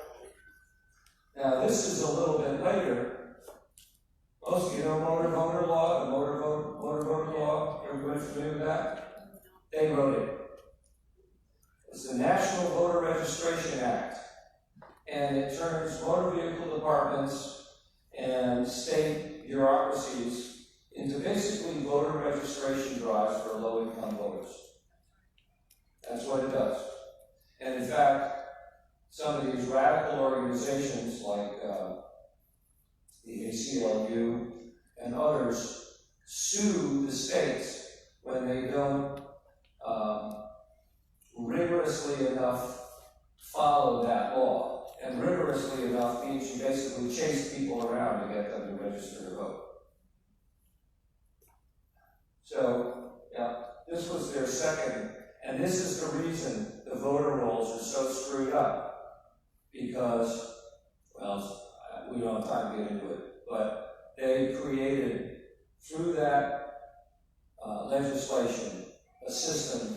now this is a little bit later. Most of you know motor voter law, the motor voter law. Everybody familiar with that? They wrote it. It's the National Voter Registration Act. And it turns motor vehicle departments and state bureaucracies into basically voter registration drives for low-income voters. That's what it does. And in fact, some of these radical organizations like the ACLU and others sue the states when they don't rigorously enough follow that law. And rigorously enough means you basically chase people around to get them to register to vote. So, yeah, this was their second, and this is the reason the voter rolls are so screwed up. Because, well, we don't have time to get into it, but they created, through that legislation, a system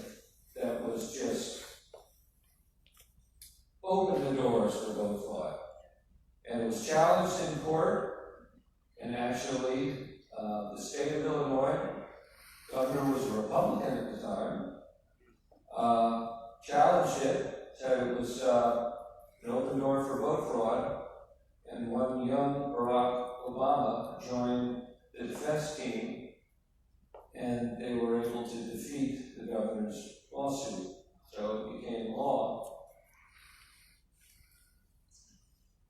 that was just opened the doors for vote fraud. And it was challenged in court, and actually, the state of Illinois, governor was a Republican at the time, challenged it, said it was an open door for vote fraud, and one young Barack Obama joined the defense team, and they were able to defeat the governor's lawsuit. So it became law.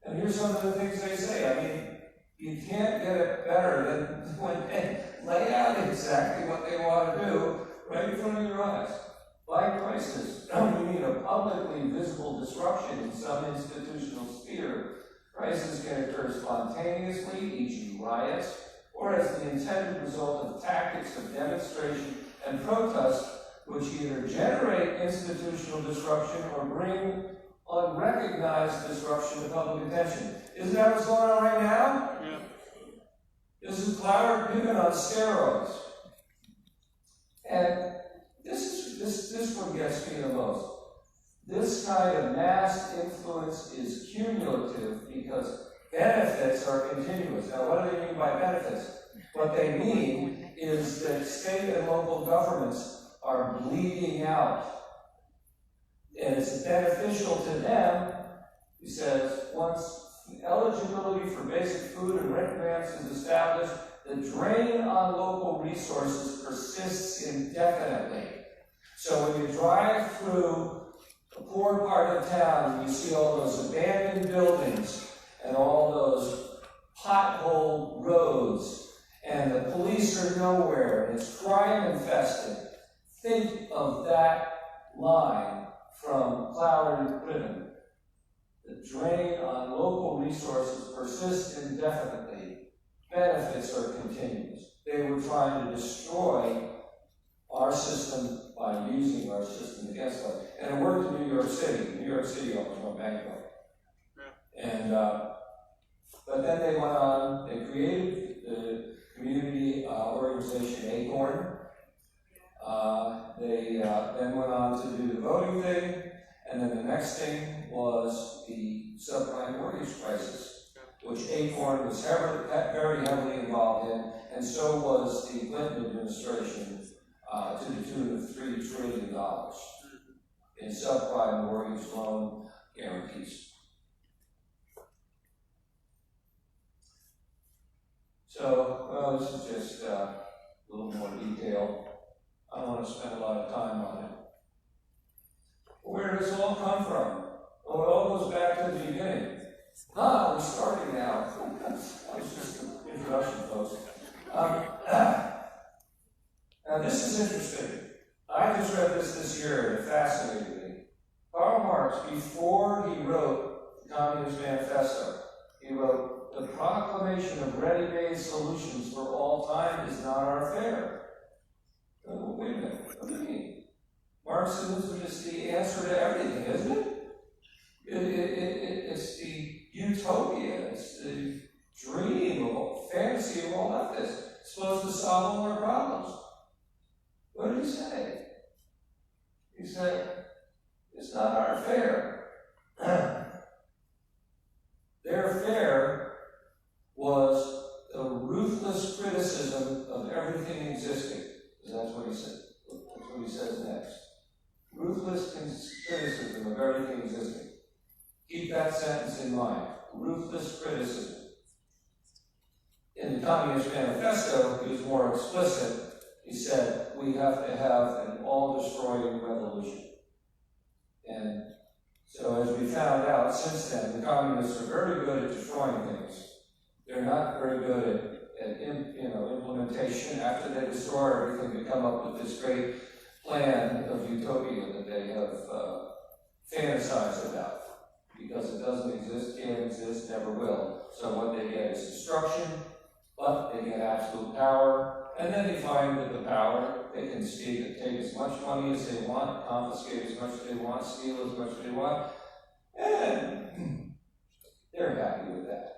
And here's some of the things they say. I mean, you can't get it better than when they lay out exactly what they want to do right in front of your eyes. Like crisis, we mean a publicly visible disruption in some institutional sphere. Crisis can occur spontaneously, e.g. riots, or as the intended result of tactics of demonstration and protest, which either generate institutional disruption or bring unrecognized disruption to public attention. Isn't that what's going on right now? Yeah. This is Cloud Newman on steroids. And this one gets me the most. This kind of mass influence is cumulative because benefits are continuous. Now, what do they mean by benefits? What they mean is that state and local governments are bleeding out. And it's beneficial to them, he says, once eligibility for basic food and rent grants is established, the drain on local resources persists indefinitely. So when you drive through a poor part of town and you see all those abandoned buildings and all those pothole roads and the police are nowhere and it's crime infested, think of that line from Cloud and Priven. The drain on local resources persists indefinitely. Benefits are continuous. They were trying to destroy our system by using our system against us. And it worked in New York City. New York City almost went bankrupt. Yeah. And but then they went on, they created the community organization Acorn. They then went on to do the voting thing, and then the next thing was the subprime mortgage crisis, which Acorn was very heavily involved in, and so was the Clinton administration, to the tune of $3 trillion in subprime mortgage loan guarantees. So, well, this is just a little more detail. I don't want to spend a lot of time on it. Where does it all come from? Well, it all goes back to the beginning. We're starting now. That was just an introduction, folks. Now, this is interesting. I just read this year, and it fascinated me. Karl Marx, before he wrote the Communist Manifesto, he wrote, "The proclamation of ready-made solutions for all time is not our affair." Oh, wait a minute, what do you mean? Marxism is the answer to everything, isn't it? It's the utopia, it's the dream of fantasy of all leftists. It's supposed to solve all our problems. What did he say? He said, it's not our affair. Their affair was the ruthless criticism of everything existing. That's what he said. That's what he says next. Ruthless criticism of everything existing. Keep that sentence in mind. Ruthless criticism. In the Communist Manifesto, he was more explicit. He said, we have to have an all-destroying revolution. And so as we found out since then, the communists are very good at destroying things. They're not very good at implementation. After they destroy everything, they come up with this great plan of utopia that they have fantasized about. Because it doesn't exist, can't exist, never will. So what they get is destruction, but they get absolute power. And then they find that the power, they can take as much money as they want, confiscate as much as they want, steal as much as they want, and they're happy with that.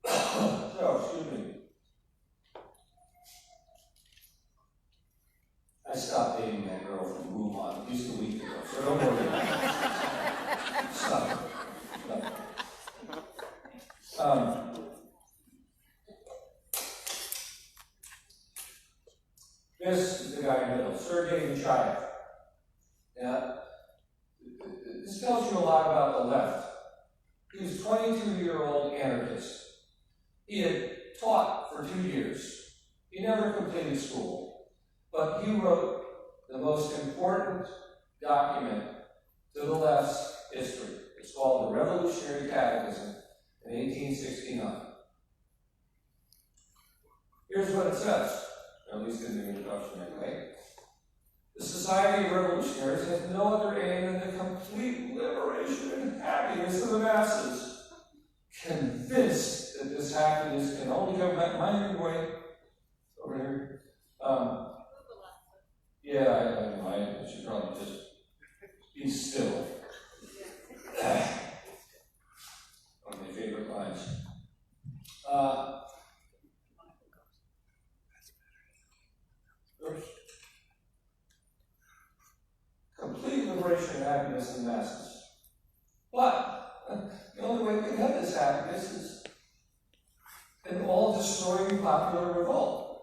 So, excuse me. I stopped dating that girl from Wuhan at least a week ago, so don't worry. Stop. This is the guy in the middle, Sergei Nechayev. Now, this tells you a lot about the left. He was a 22-year-old anarchist. He had taught for 2 years. He never completed school, but he wrote the most important document to the left's history. It's called the Revolutionary Catechism in 1869. Here's what it says, at least in the introduction anyway. The Society of Revolutionaries has no other aim than the complete liberation and happiness of the masses. Convinced that this happiness can only come back my way over here. Yeah, I know. I should probably just be still. One of my favorite lines. Complete liberation and happiness in the masses. But the only way we can have this happiness is an all-destroying popular revolt.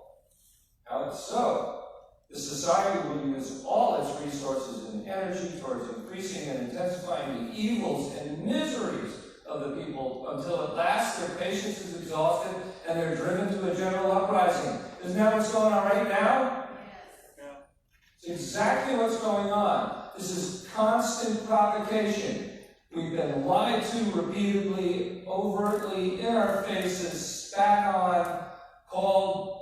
How so? The society will use all its resources and energy towards increasing and intensifying the evils and miseries of the people until at last their patience is exhausted and they're driven to a general uprising. Isn't that what's going on right now? It's exactly what's going on. This is constant provocation. We've been lied to repeatedly, overtly, in our faces, spat on, called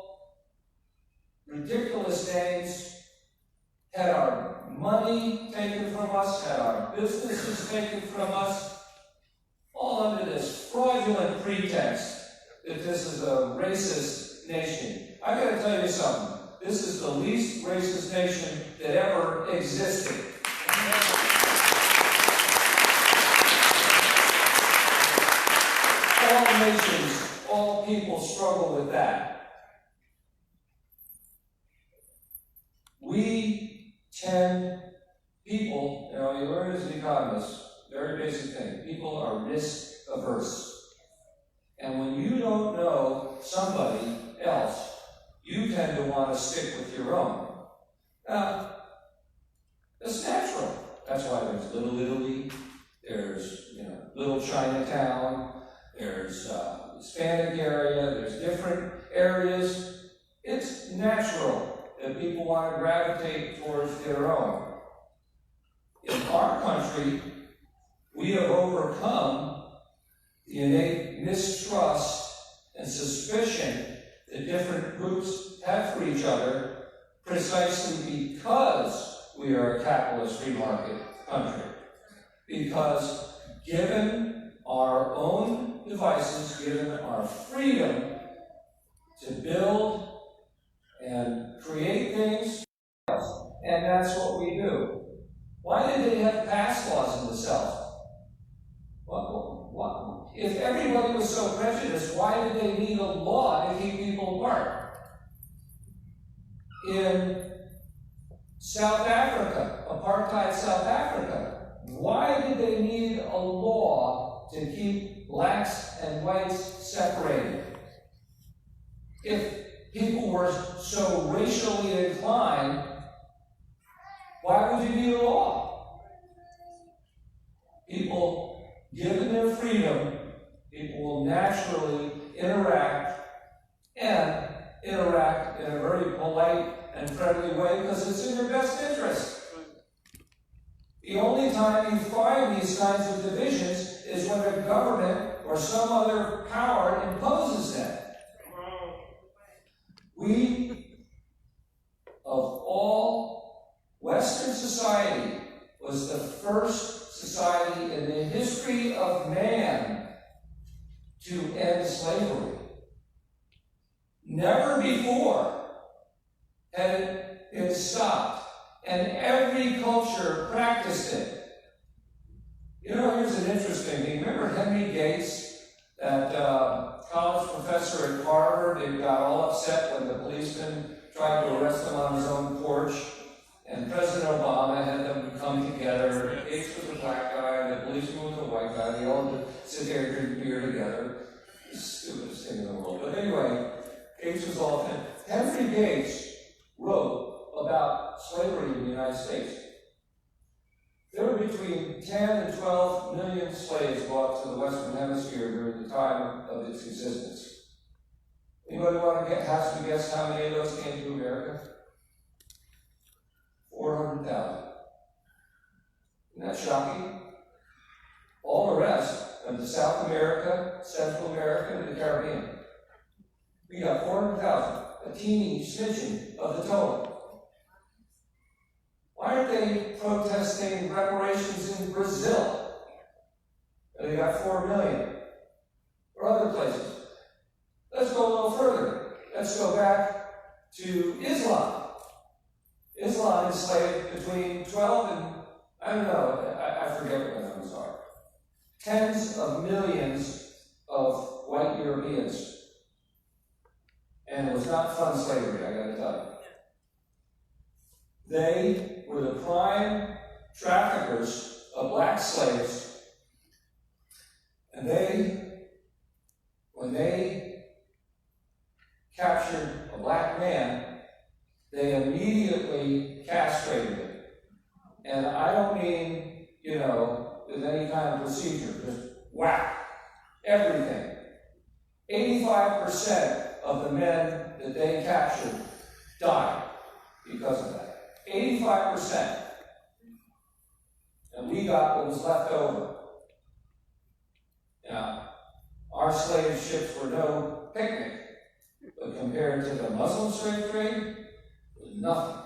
ridiculous names, had our money taken from us, had our businesses taken from us, all under this fraudulent pretext that this is a racist nation. I gotta tell you something. This is the least racist nation that ever existed. All nations, all people struggle with that. We tend, people, you learn as an economist, very basic thing. People are risk averse. And when you don't know somebody else, you tend to want to stick with your own. Now, it's natural. That's why there's Little Italy, there's Little Chinatown, there's Hispanic area, there's different areas. It's natural that people want to gravitate towards their own. In our country, we have overcome the innate mistrust and suspicion that different groups have for each other precisely because we are a capitalist free market country. Because given our own devices, given our freedom to build and create things, and that's what we do. Why did they have pass laws in the South? What? If everybody was so prejudiced, why did they need a law to keep people apart? In South Africa, apartheid South Africa, why did they need a law to keep blacks and whites separated? If people were so racially inclined, why would you need a law? People, given their freedom, people will naturally interact and interact in a very polite and friendly way because it's in your best interest. The only time you find these kinds of divisions is when a government or some other power imposes them. We, of all Western society, was the first society in the history of man to end slavery. Never before had it been stopped, and every culture practiced it. Here's an interesting thing. Remember Henry Gates, that college professor at Harvard, and got all upset when the policeman tried to arrest him on his own porch, and President Obama had them come together. Gates was a black guy, and the policeman was a white guy. They all had to sit there and drink beer together. The stupidest thing in the world. But anyway, Gates was all in. Henry Gates wrote about slavery in the United States. There were between 10 and 12 million slaves brought to the Western Hemisphere during the time of its existence. Anybody has to guess how many of those came to America? 400,000. Isn't that shocking? All the rest went to South America, Central America, and the Caribbean. We got 400,000, a teeny smidgen of the total. Why aren't they protesting reparations in Brazil? They got 4 million. Or other places. Let's go a little further. Let's go back to Islam. Islam enslaved between 12 and, I forget what the numbers are. Tens of millions of white Europeans. And it was not fun slavery, I gotta tell you. They were the prime traffickers of black slaves, and when they captured a black man, they immediately castrated him. And I don't mean, with any kind of procedure, just whack, everything. 85% of the men that they captured died because of that. 85%. And we got what was left over. Now, our slave ships were no picnic, but compared to the Muslim slave trade, it was nothing.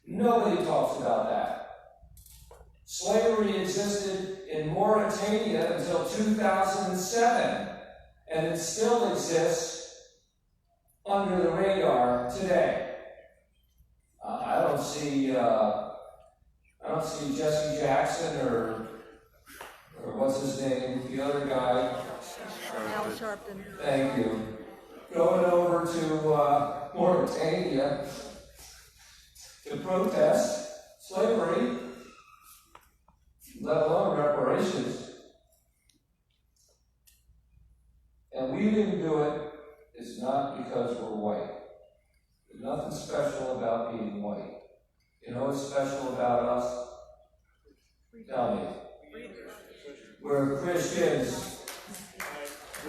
Nobody talks about that. Slavery existed in Mauritania until 2007, and it still exists under the radar today. I don't see Jesse Jackson or what's his name, the other guy. Al Sharpton. Thank you. Going over to Mauritania to protest slavery. let alone reparations. And we didn't do it, it's not because we're white. There's nothing special about being white. You know what's special about us? Tell me. We're Christians.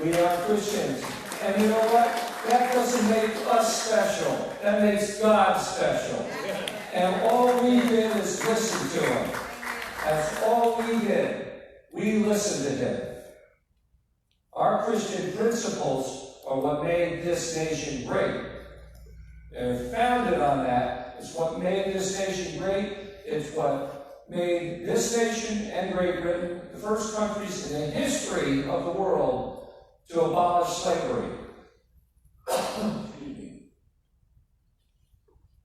We are Christians. And you know what? That doesn't make us special. That makes God special. And all we did is listen to him. That's all we did. We listened to him. Our Christian principles are what made this nation great. They're founded on that. It's what made this nation great. It's what made this nation and Great Britain the first countries in the history of the world to abolish slavery. Excuse me.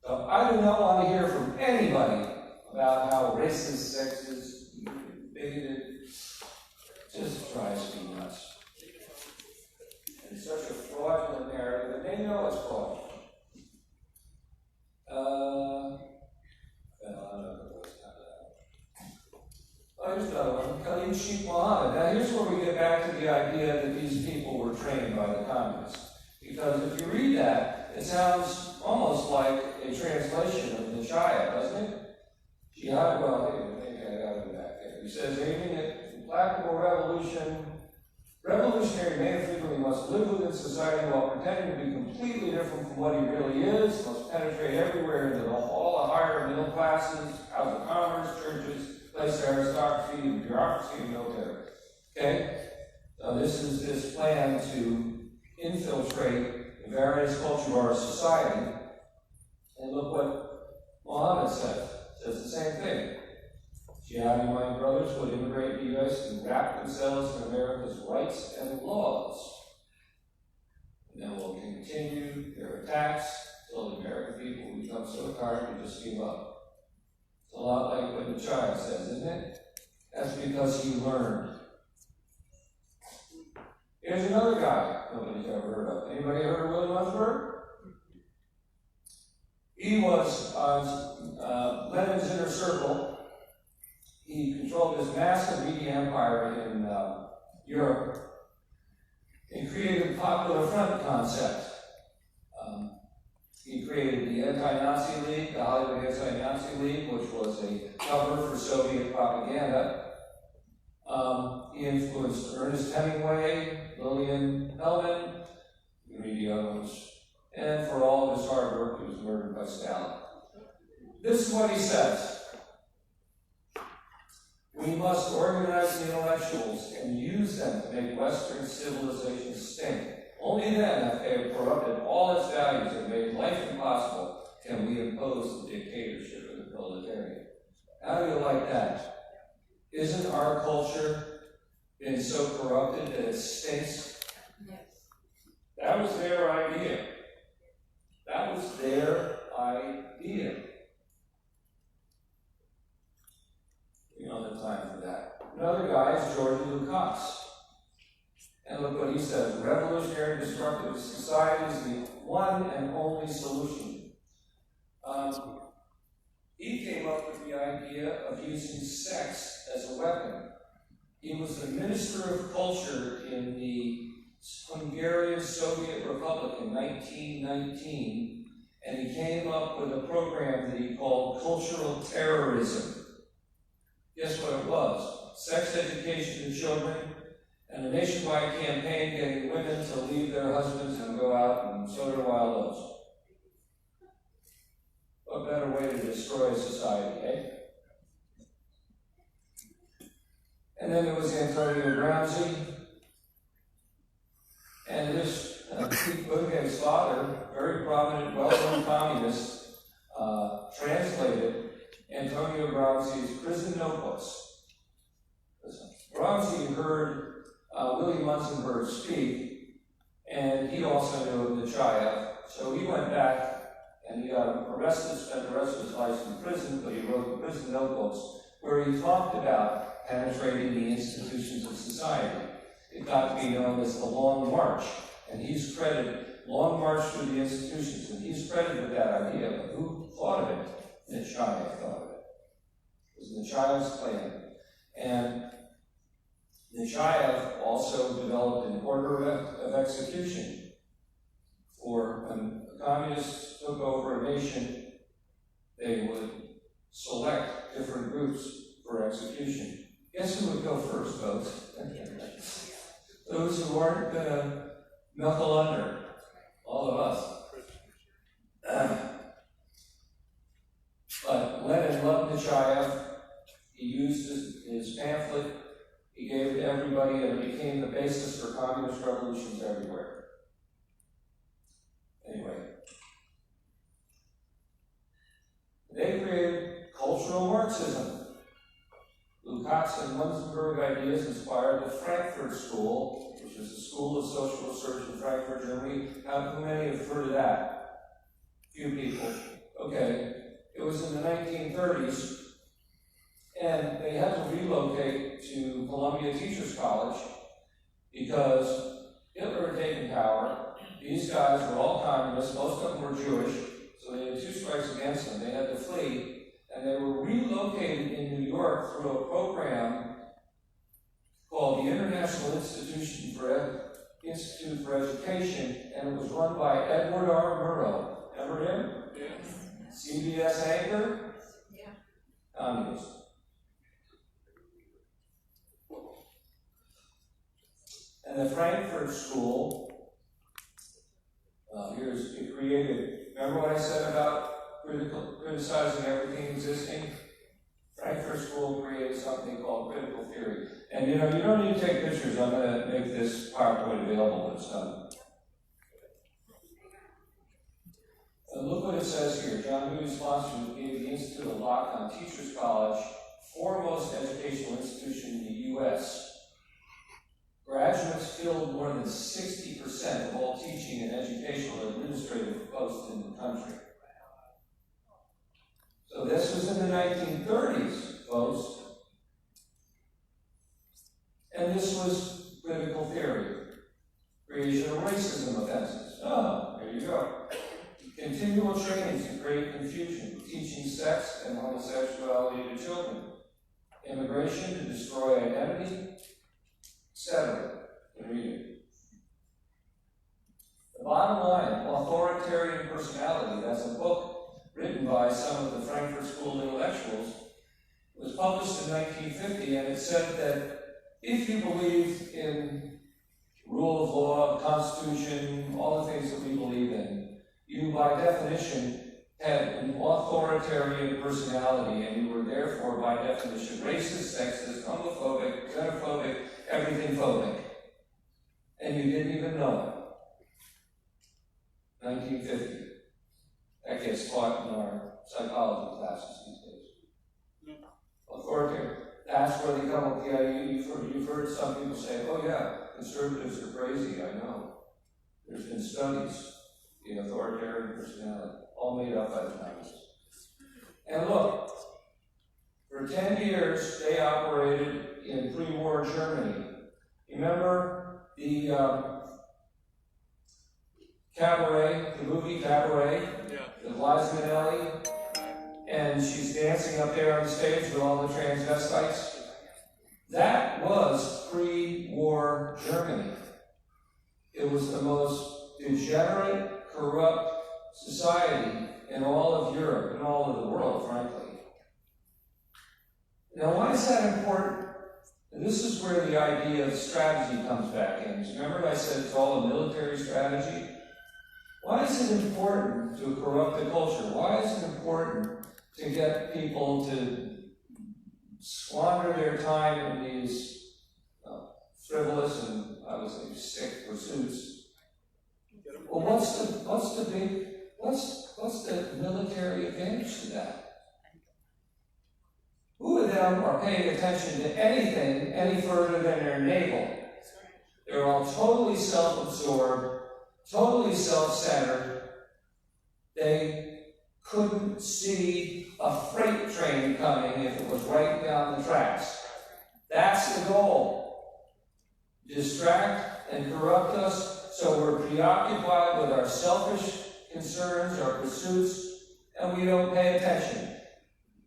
So I do not want to hear from anybody about how racist, sexist, bigoted. It just drives me nuts. And it's such a fraudulent narrative, and they know it's fraudulent. Here's another one, Khalid Sheikh Mohammed. Now here's where we get back to the idea that these people were trained by the communists. Because if you read that, it sounds almost like a translation of the Shia, doesn't it? Jihad, well, maybe I got it back there. He says, aiming at implacable revolution, revolutionary man frequently must live within society while pretending to be completely different from what he really is, must penetrate everywhere into the whole of higher middle classes, house of commerce, churches, place aristocracy, bureaucracy, and military. Okay? So this is this plan to infiltrate the various culture of our society. And look what Muhammad says. It says the same thing. Jihadi-minded brothers would immigrate to the U.S. and wrap themselves in America's rights and laws. And then we'll continue their attacks until the American people become so tired we just give up. It's a lot like what the child says, isn't it? That's because he learned. Here's another guy nobody's ever heard of. Anybody heard of William Lunsford? He was Lenin's inner circle. He controlled this massive media empire in Europe and created the Popular Front concept. He created the Anti-Nazi League, the Hollywood Anti-Nazi League, which was a cover for Soviet propaganda. He influenced Ernest Hemingway, Lillian Hellman, many others, and for all of his hard work, he was murdered by Stalin. This is what he says. We must organize the intellectuals and use them to make Western civilization stink. Only then, after they have corrupted all its values and made life impossible, can we impose the dictatorship of the proletariat. How do you like that? Isn't our culture been so corrupted that it stinks? Yes. That was their idea. That was their idea. We don't have time for that. Another guy is George Lucas. And look what he says. Revolutionary destructive society is the one and only solution. He came up with the idea of using sex as a weapon. He was the Minister of Culture in the Hungarian Soviet Republic in 1919, and he came up with a program that he called cultural terrorism. Guess what it was? Sex education to children, and a nationwide campaign getting women to leave their husbands and go out and sow their wild oats. What better way to destroy a society, eh? And then there was Antonio Gramsci, and his Pete Buttigieg's father, very prominent, well-known communist, translated Antonio Gramsci's Prison Notebooks. Gramsci heard Willie Munzenberg speak, and he also knew of the Chaya, so he went back and he got arrested, spent the rest of his life in prison, but he wrote the Prison Notebooks, where he talked about penetrating the institutions of society. It got to be known as the Long March, and he's credited, Long March through the institutions, and he's credited with that idea, but who thought of it? The Chaya thought of it. It was the Chaya's plan. And Nechayev also developed an order of execution for when the communists took over a nation, they would select different groups for execution. Guess who would go first, folks? Those who aren't going to knuckle under, all of us. But Lenin loved Nechayev. He used his pamphlet. He gave it to everybody, and it became the basis for communist revolutions everywhere. Anyway, they created cultural Marxism. Lukács and Munzenberg ideas inspired the Frankfurt School, which is the School of Social Research in Frankfurt, Germany. How many have heard of that? Few people. Okay. It was in the 1930s, and they had to relocate to Columbia Teachers College because Hitler had taken power. These guys were all communists, most of them were Jewish, so they had two strikes against them. They had to flee, and they were relocated in New York through a program called the International Institute for Education, and it was run by Edward R. Murrow. Remember him? Yes. CBS anchor? Yeah. Communist. And the Frankfurt School, it created, remember what I said about criticizing everything existing? Frankfurt School created something called critical theory. And you don't need to take pictures. I'm going to make this PowerPoint available when it's done. And look what it says here. John Dewey sponsored gave the Institute a lock on Teachers College, foremost educational institution in the U.S. Graduates filled more than 60% of all teaching and educational administrative posts in the country. So this was in the 1930s, folks. And this was critical theory. Creation of racism offenses. Oh, there you go. Continual trainings to create confusion, teaching sex and homosexuality to children. Immigration to destroy identity, etc. You read it. The bottom line, authoritarian personality, that's a book written by some of the Frankfurt School intellectuals. It was published in 1950, and it said that if you believe in rule of law, Constitution, all the things that we believe in, you by definition had an authoritarian personality, and you were therefore by definition racist, sexist, homophobic, xenophobic, everything phobic. And you didn't even know it. 1950. That gets taught in our psychology classes these days. Authoritarian. That's where they come up with the idea. You've heard some people say, oh yeah, conservatives are crazy, I know. There's been studies, the authoritarian personality, all made up by the communists. And look, for 10 years, they operated in pre-war Germany. Remember the Cabaret, the movie Cabaret? Yeah. With Liza Minnelli? And she's dancing up there on the stage with all the transvestites. That was pre-war Germany. It was the most degenerate, corrupt society in all of Europe and all of the world, frankly. Now, why is that important? And this is where the idea of strategy comes back in. Remember I said it's all a military strategy? Why is it important to corrupt the culture? Why is it important to get people to squander their time in these frivolous and, I would say, sick pursuits? Well, what's the military advantage to that? Who of them are paying attention to anything any further than their navel? They're all totally self-absorbed, totally self-centered. They couldn't see a freight train coming if it was right down the tracks. That's the goal. Distract and corrupt us so we're preoccupied with our selfish concerns, our pursuits, and we don't pay attention.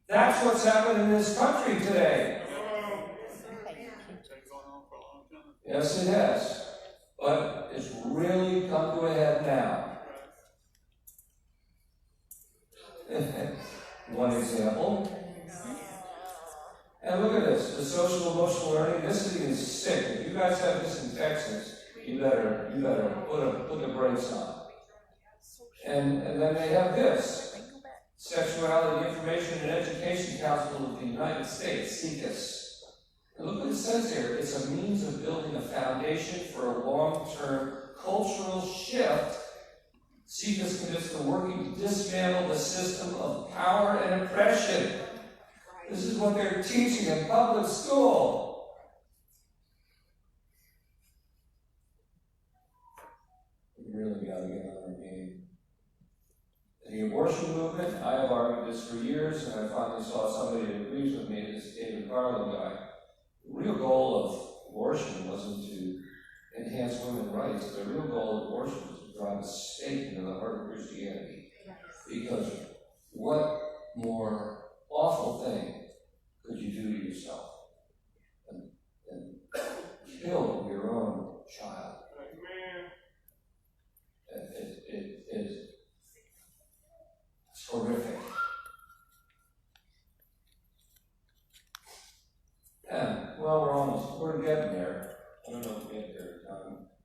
That's what's happened in this country today. Yes, it has. But it's really come to a head now. One example. And look at this, the social emotional learning. This thing is sick. If you guys have this in Texas, you better put the brakes on. And then they have this. Sexuality Information and Education Council of the United States, SIECUS. And look what it says here. It's a means of building a foundation for a long-term cultural shift. SIECUS commits to working to dismantle the system of power and oppression. This is what they're teaching in public school. We really got to get on our game. The abortion movement, I have argued this for years, and I finally saw somebody that agrees with me, this David Carlin guy. The real goal of abortion wasn't to enhance women's rights. The real goal of abortion was to drive a stake into the heart of Christianity. Because what more awful thing could you do to yourself than kill your own child? It's horrific. Yeah, well, we're getting there. I don't know if we're getting there.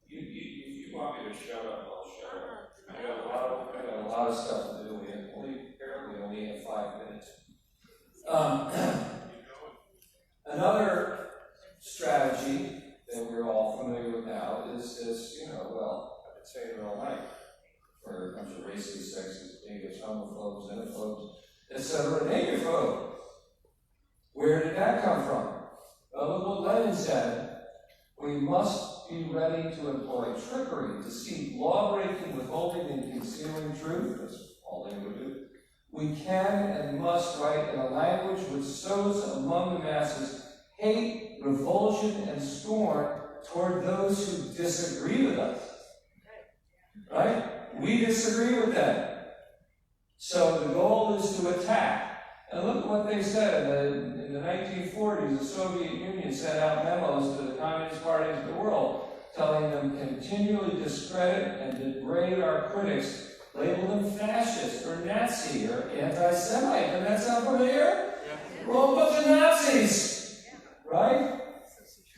You want me to shut up, I'll shut up. I got a lot of stuff to do. We only have 5 minutes. Another strategy that we're all familiar with now is this, I've been saying it all night, for a bunch of racist, sexist, bigots, homophobes, xenophobes, etc., negrophobe. Where did that come from? Well, look what Lenin said. We must be ready to employ trickery, deceit, law-breaking, withholding, and concealing truth. That's all they would do. We can and must write in a language which sows among the masses hate, revulsion, and scorn toward those who disagree with us. Right? We disagree with them. So the goal is to attack. And look at what they said. In the 1940s, the Soviet Union sent out memos to the communist parties of the world telling them continually discredit and degrade our critics, label them fascist or Nazi or anti-Semite. Doesn't that sound familiar? Yeah. We're all a bunch of Nazis, right?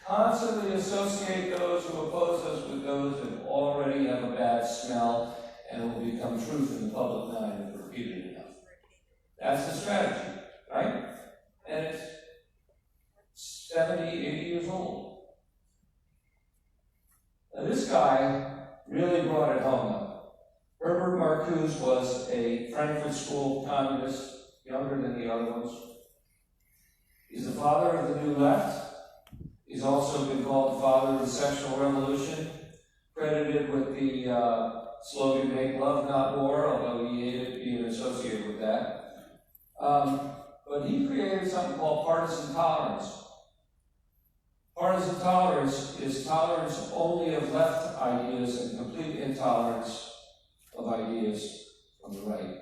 Constantly associate those who oppose us with those who already have a bad smell, and it will become truth in the public mind if repeated enough. That's the strategy, right? And it's 70, 80 years old. Now this guy really brought it home though. Herbert Marcuse was a Frankfurt School communist, younger than the other ones. He's the father of the New Left. He's also been called the father of the sexual revolution, credited with the slogan, "Make love, not war," although he hated being associated with that. But he created something called partisan tolerance. Partisan tolerance is tolerance only of left ideas and complete intolerance of ideas on the right.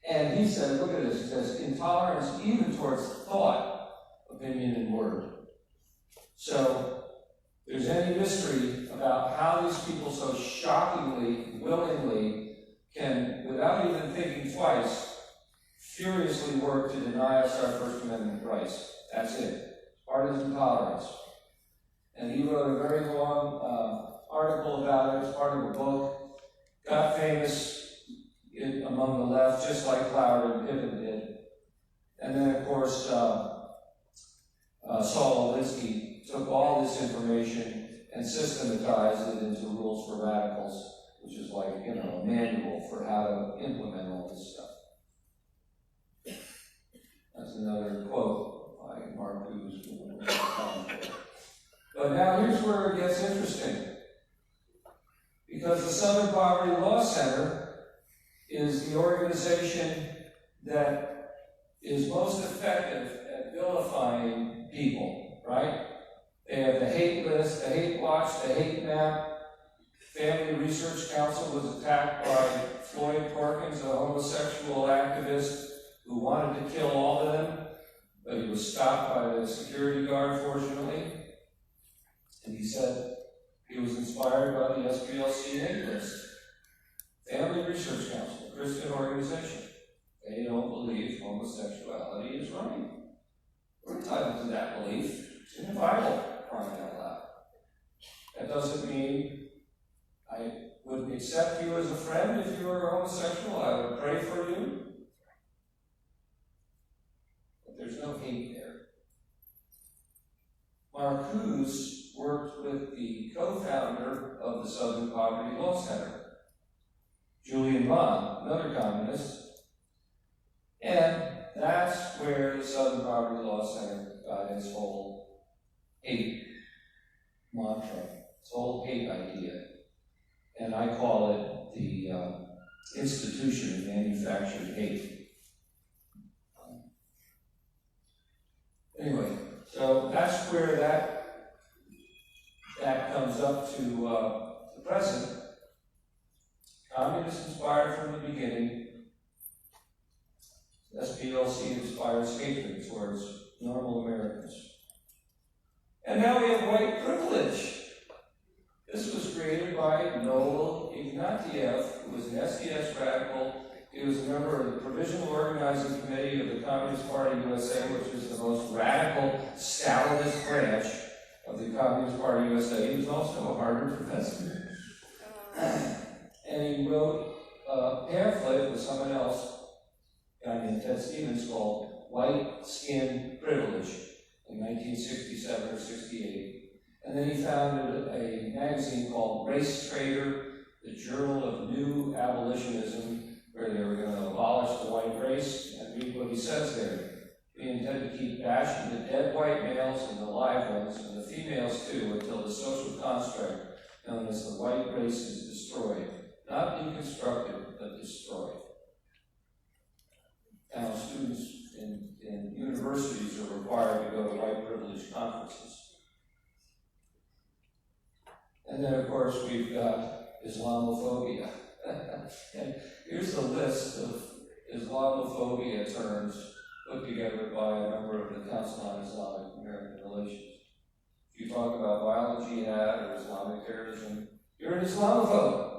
And he said, look at this, he says, intolerance even towards thought, opinion, and word. So, if there's any mystery about how these people so shockingly, willingly, can, without even thinking twice, furiously work to deny us our First Amendment rights. That's it. Partisan tolerance. And he wrote a very long article about it as part of a book. Got famous among the left, just like Cloward and Piven did. And then, of course, Saul Alinsky took all this information and systematized it into rules for radicals, which is like, a manual for how to implement all this stuff. That's another quote by Marcuse. But now here's where it gets interesting. Because the Southern Poverty Law Center is the organization that is most effective at vilifying people, right? They have the hate list, the hate watch, the hate map. Family Research Council was attacked by Floyd Perkins, a homosexual activist who wanted to kill all of them, but he was stopped by the security guard, fortunately. And he said he was inspired by the SPLC list. Family Research Council, a Christian organization. They don't believe homosexuality is right. We're entitled to that belief. It's in the Bible, crying out loud. That doesn't mean I would accept you as a friend if you were homosexual. I would pray for you. But there's no hate there. Marcuse worked with the co-founder of the Southern Poverty Law Center, Julian Bond, another communist. And that's where the Southern Poverty Law Center got its whole hate mantra, its whole hate idea. And I call it the institution of manufactured hate. Anyway, so that's where that comes up to the present. Communist inspired from the beginning. SPLC inspires hatred towards normal Americans. And now we have white privilege. This was created by Noel Ignatieff, who was an SDS radical. He was a member of the Provisional Organizing Committee of the Communist Party USA, which is the most radical Stalinist branch of the Communist Party USA. He was also a Harvard professor. And he wrote a pamphlet with someone else, a guy named Ted Stevens, called White Skin Privilege in 1967 or 68. And then he founded a magazine called Race Trader, the Journal of New Abolitionism, where they were going to abolish the white race. And read what he says there. We intend to keep bashing the dead white males and the live ones, and the females too, until the social construct known as the white race is destroyed. Not deconstructed, but destroyed. Now, students in universities are required to go to white privilege conferences. And then, of course, we've got Islamophobia. And here's a list of Islamophobia terms put together by a member of the Council on Islamic American Relations. If you talk about violent jihad or Islamic terrorism, you're an Islamophobe.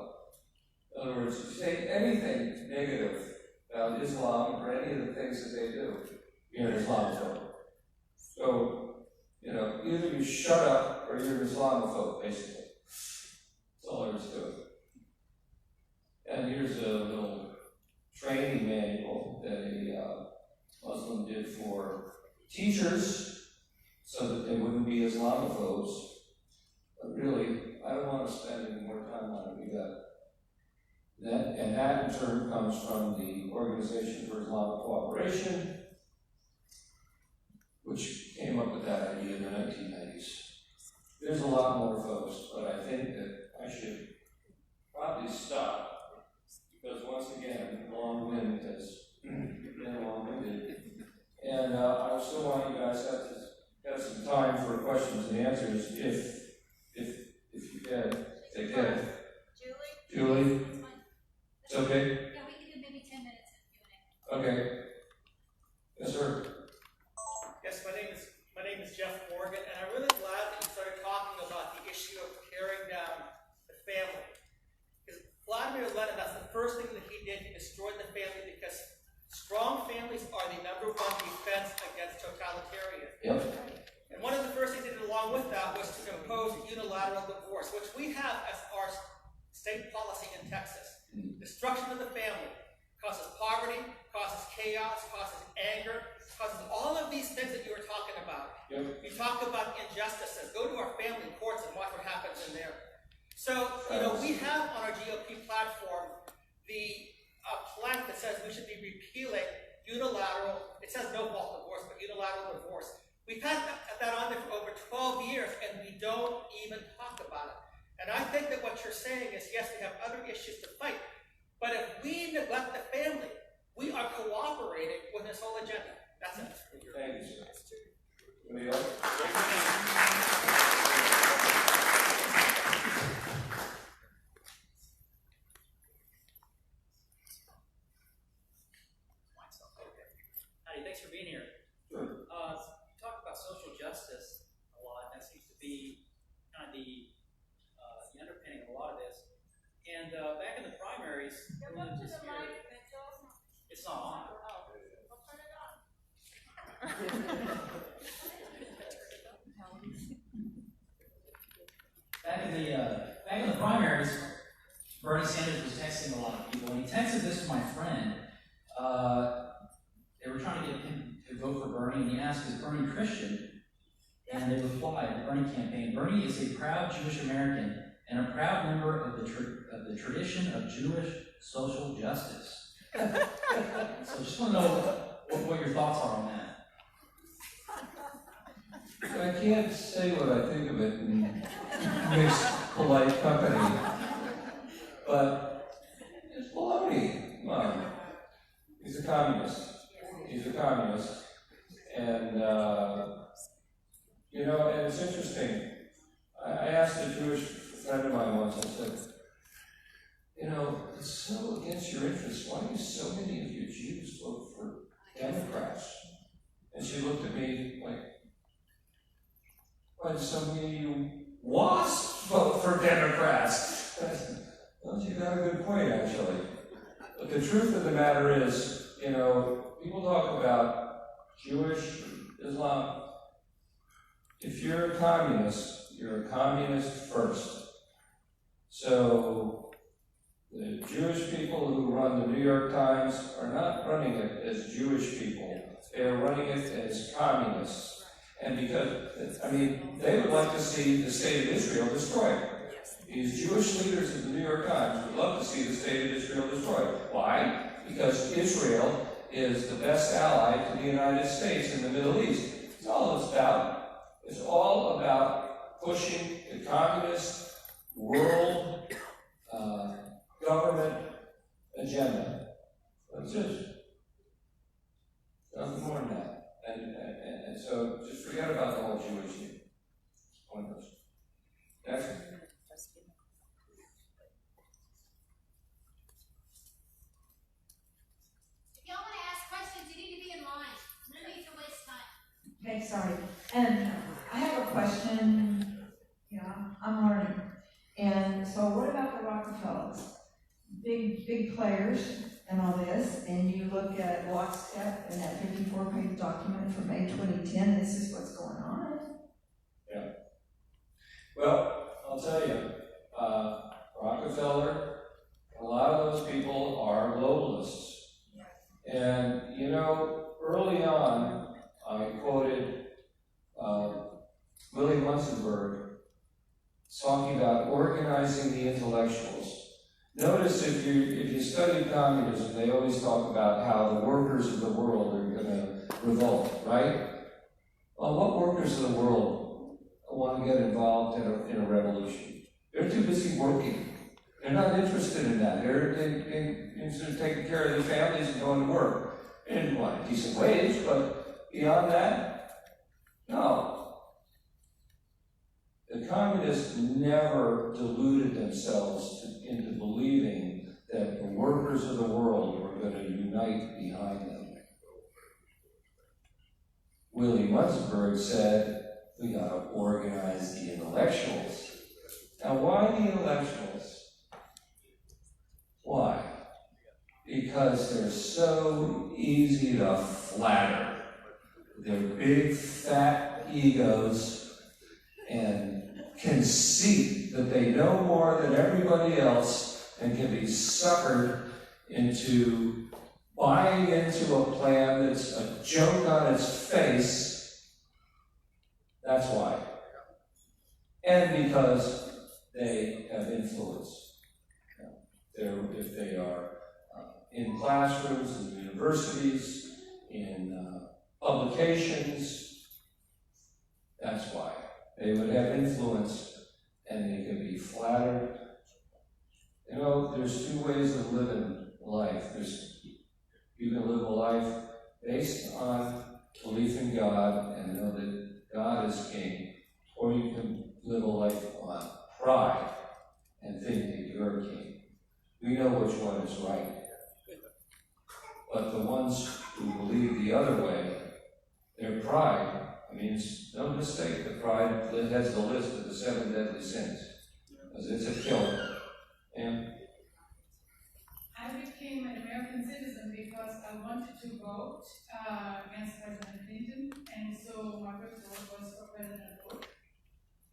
In other words, if you say anything negative about Islam or any of the things that they do, you're an Islamophobe. So, either you shut up or you're an Islamophobe, basically. That's all there is to it. And here's a little training manual that a Muslim did for teachers so that they wouldn't be Islamophobes. But really, I don't want to spend any more time on it. We got that, and that in turn comes from the Organization for Islamic Cooperation, which came up with that idea in the 1990s. There's a lot more, folks, but I think that I should probably stop, because once again, long wind has been long-winded. And I still want you guys to have some time for questions and answers, if you can. They can. Julie? It's okay? Yeah, we can do maybe 10 minutes of Q&A. Okay. Yes, sir. Yes, my name is Jeff Morgan, and I'm really glad that you started talking about the issue of tearing down the family. Because Vladimir Lenin, that's the first thing that he did. He destroyed the family because strong families are the #1 defense against totalitarian. Yep. And one of the first things he did along with that was to impose unilateral divorce, which we have as our state policy in Texas. Destruction of the family causes poverty, causes chaos, causes anger, causes all of these things that you were talking about. Yep. You talk about injustices. Go to our family courts and watch what happens in there. So, we have on our GOP platform the plank that says we should be repealing unilateral, it says no fault divorce, but unilateral divorce. We've had that on there for over 12 years, and we don't even talk about it. And I think that what you're saying is, yes, we have other issues to fight, but if we neglect the family, we are cooperating with this whole agenda. That's it. Thank you, sir. Anybody else? Howdy, thanks for being here. Sure. You talked about social justice a lot. That seems to be kind of the underpinning of a lot of this. And back in the primaries, it's not on. Back in the primaries, Bernie Sanders was texting a lot of people, and he texted this to my friend. They were trying to get him to vote for Bernie, and he asked, "Is Bernie Christian?" And they replied, the Bernie campaign, "Bernie is a proud Jewish American and a proud member of the tradition of Jewish social justice." So just want to know what your thoughts are on that. I can't say what I think of it in mixed, polite company, but it's baloney. Come on. He's a communist. He's a communist. And, you know, and it's interesting. I asked a Jewish friend of mine once, I said, you know, it's so against your interests. Why do so many of you Jews vote for Democrats? And she looked at me like, why do so many of you WASPs vote for Democrats? And I said, well, you got a good point, actually. But the truth of the matter is, you know, people talk about Jewish, Islam. If you're a communist first. So the Jewish people who run the New York Times are not running it as Jewish people. They are running it as communists. And because, I mean, they would like to see the state of Israel destroyed. These Jewish leaders of the New York Times would love to see the state of Israel destroyed. Why? Because Israel is the best ally to the United States in the Middle East. It's all it's about. It's all about pushing the communist world government agenda. That's it. Nothing more than that. And so just forget about the whole Jewish thing. One person. Next. If y'all want to ask questions, you need to be in line. No need to waste time. Okay, sorry. And I have a question. I'm learning. And so what about the Rockefellers? Big players and all this, and you look at lockstep in that 54-page document from May 2010, this is what's going on. Yeah. Well, I'll tell you, Rockefeller, a lot of those people are globalists. And, you know, early on, I quoted Willie Munzenberg talking about organizing the intellectuals. Notice if you study communism, they always talk about how the workers of the world are going to revolt, right? Well, what workers of the world want to get involved in a revolution? They're too busy working. They're not interested in that. They're interested in taking care of their families and going to work. They didn't want a decent wage, but beyond that, no. The communists never deluded themselves into believing that the workers of the world were going to unite behind them. Willie Munzenberg said, we got to organize the intellectuals. Now, why the intellectuals? Why? Because they're so easy to flatter. Their big, fat egos and conceit that they know more than everybody else and can be suckered into buying into a plan that's a joke on its face. That's why. And because they have influence. If they are in classrooms, in universities, in publications, that's why. They would have influence, and they can be flattered. You know, there's two ways of living life. You can live a life based on belief in God and know that God is king, or you can live a life on pride and think that you're king. We know which one is right. But the ones who believe the other way, their pride I mean, it's no mistake that pride has the list of the 7 deadly sins, because it's a killer. And I became an American citizen because I wanted to vote against President Clinton, and so my first vote was for President Bush.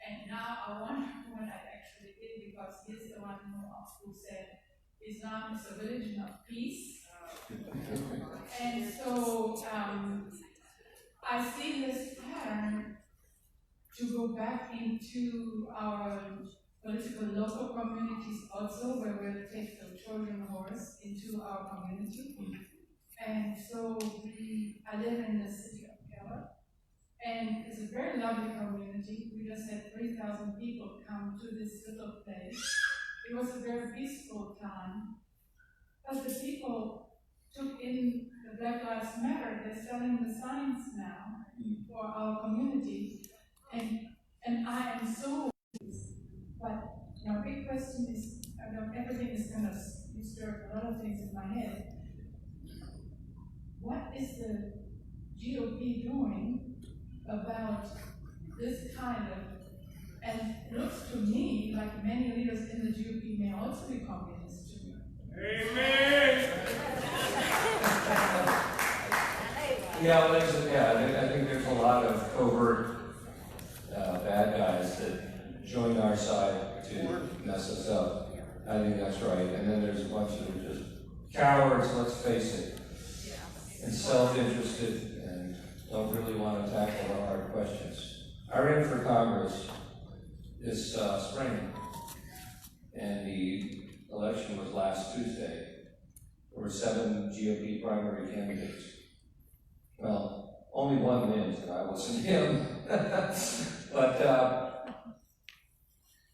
And now I wonder what I actually did, because he's the one who said Islam is a religion of peace. And so I see this pattern to go back into our political local communities also, where we'll take the Trojan horse into our community. And so I live in the city of Keller, and it's a very lovely community. We just had 3,000 people come to this little place. It was a very peaceful time, but the people took in the Black Lives Matter. They're selling the signs now for our community, and I am so. But my big question is, everything is kind of stirred a lot of things in my head. What is the GOP doing about this kind of? And it looks to me like many leaders in the GOP may also be communists to me. Amen. I think there's a lot of covert bad guys that join our side to mess us up. I think that's right. And then there's a bunch of just cowards, let's face it, and self-interested and don't really want to tackle the hard questions. I ran for Congress this spring, and the election was last Tuesday. There were 7 GOP primary candidates. Well, only one wins, and I wasn't him. But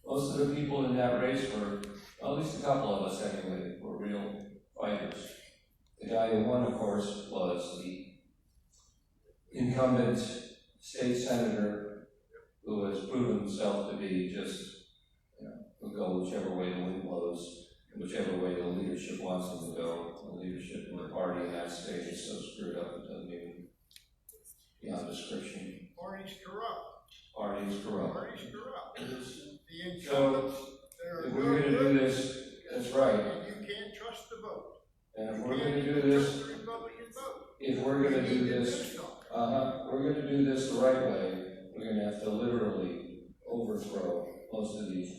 most of the people in that race were, well, at least a couple of us anyway, were real fighters. The guy who won, of course, was the incumbent state senator who has proven himself to be just, will go whichever way the wind blows, and whichever way the leadership wants him to go. The leadership in the party in that state is so screwed up it doesn't even beyond description. Party's corrupt. Party's corrupt. Party's corrupt. The So, if we're going to do this, that's right. And you can't trust the vote. And if we're going to do this, if we're going to do this, we're going to do this the right way, we're going to have to literally overthrow most of these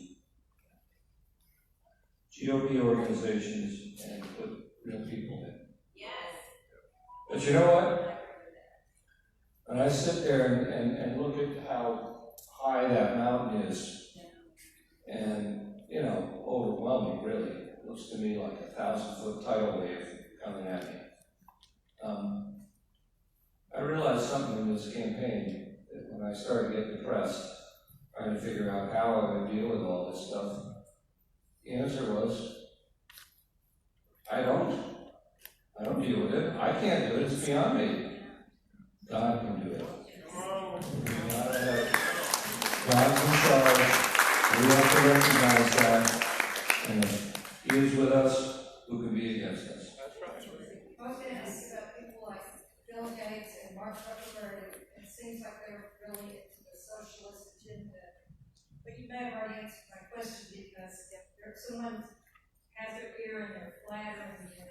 GOP organizations and put real people in. Yes. But you know what? When I sit there and look at how high that mountain is, and, overwhelming, really. It looks to me like a 1,000-foot tidal wave coming at me. I realized something in this campaign, that when I started getting depressed, trying to figure out how I would deal with all this stuff, the answer was, I don't deal with it. I can't do it. It's beyond me. God can do it. God's in charge. We have to recognize that. And if He is with us, who can be against us? That's right. Most people like Bill Gates and Mark Zuckerberg, it seems like they're really into the socialist agenda. But you may have already answered my question, because if someone has their ear and they're flattering you.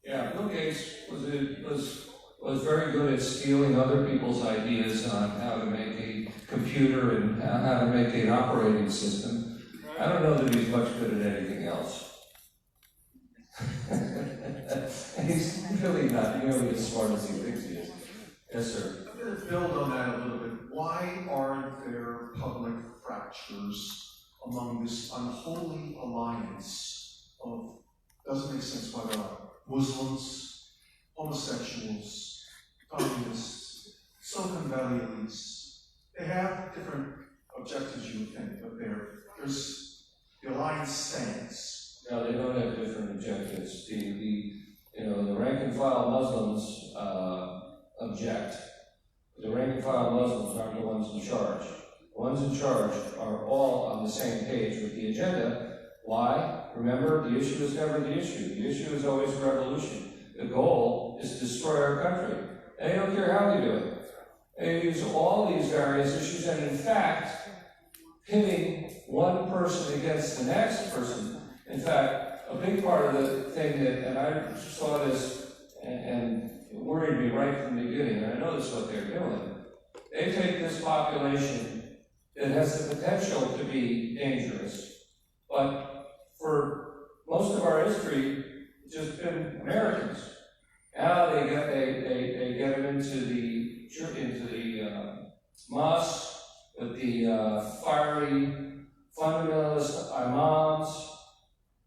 Yeah, Bill Gates was very good at stealing other people's ideas on how to make a computer and how to make an operating system. I don't know that he's much good at anything else. And he's really not nearly as smart as he thinks he is. Yes, sir. I'm going to build on that a little bit. Why aren't there public fractures among this unholy alliance of, doesn't make sense why there are Muslims, homosexuals, communists, Silicon Valley elites? They have different objectives, you would think, but there's the alliance stands. No, they don't have different objectives. The rank and file Muslims object. The rank and file Muslims aren't the ones in charge. The ones in charge are all on the same page with the agenda. Why? Remember, the issue is never the issue. The issue is always revolution. The goal is to destroy our country. And they don't care how we do it. these various issues, and in fact, pitting one person against the next person. In fact, a big part of the thing that, and I saw this and it worried me right from the beginning, and I know this is what they're doing. They take this population that has the potential to be dangerous, but for most of our history, it's just been Americans. Now they get them into the mosque with the fiery fundamentalist imams,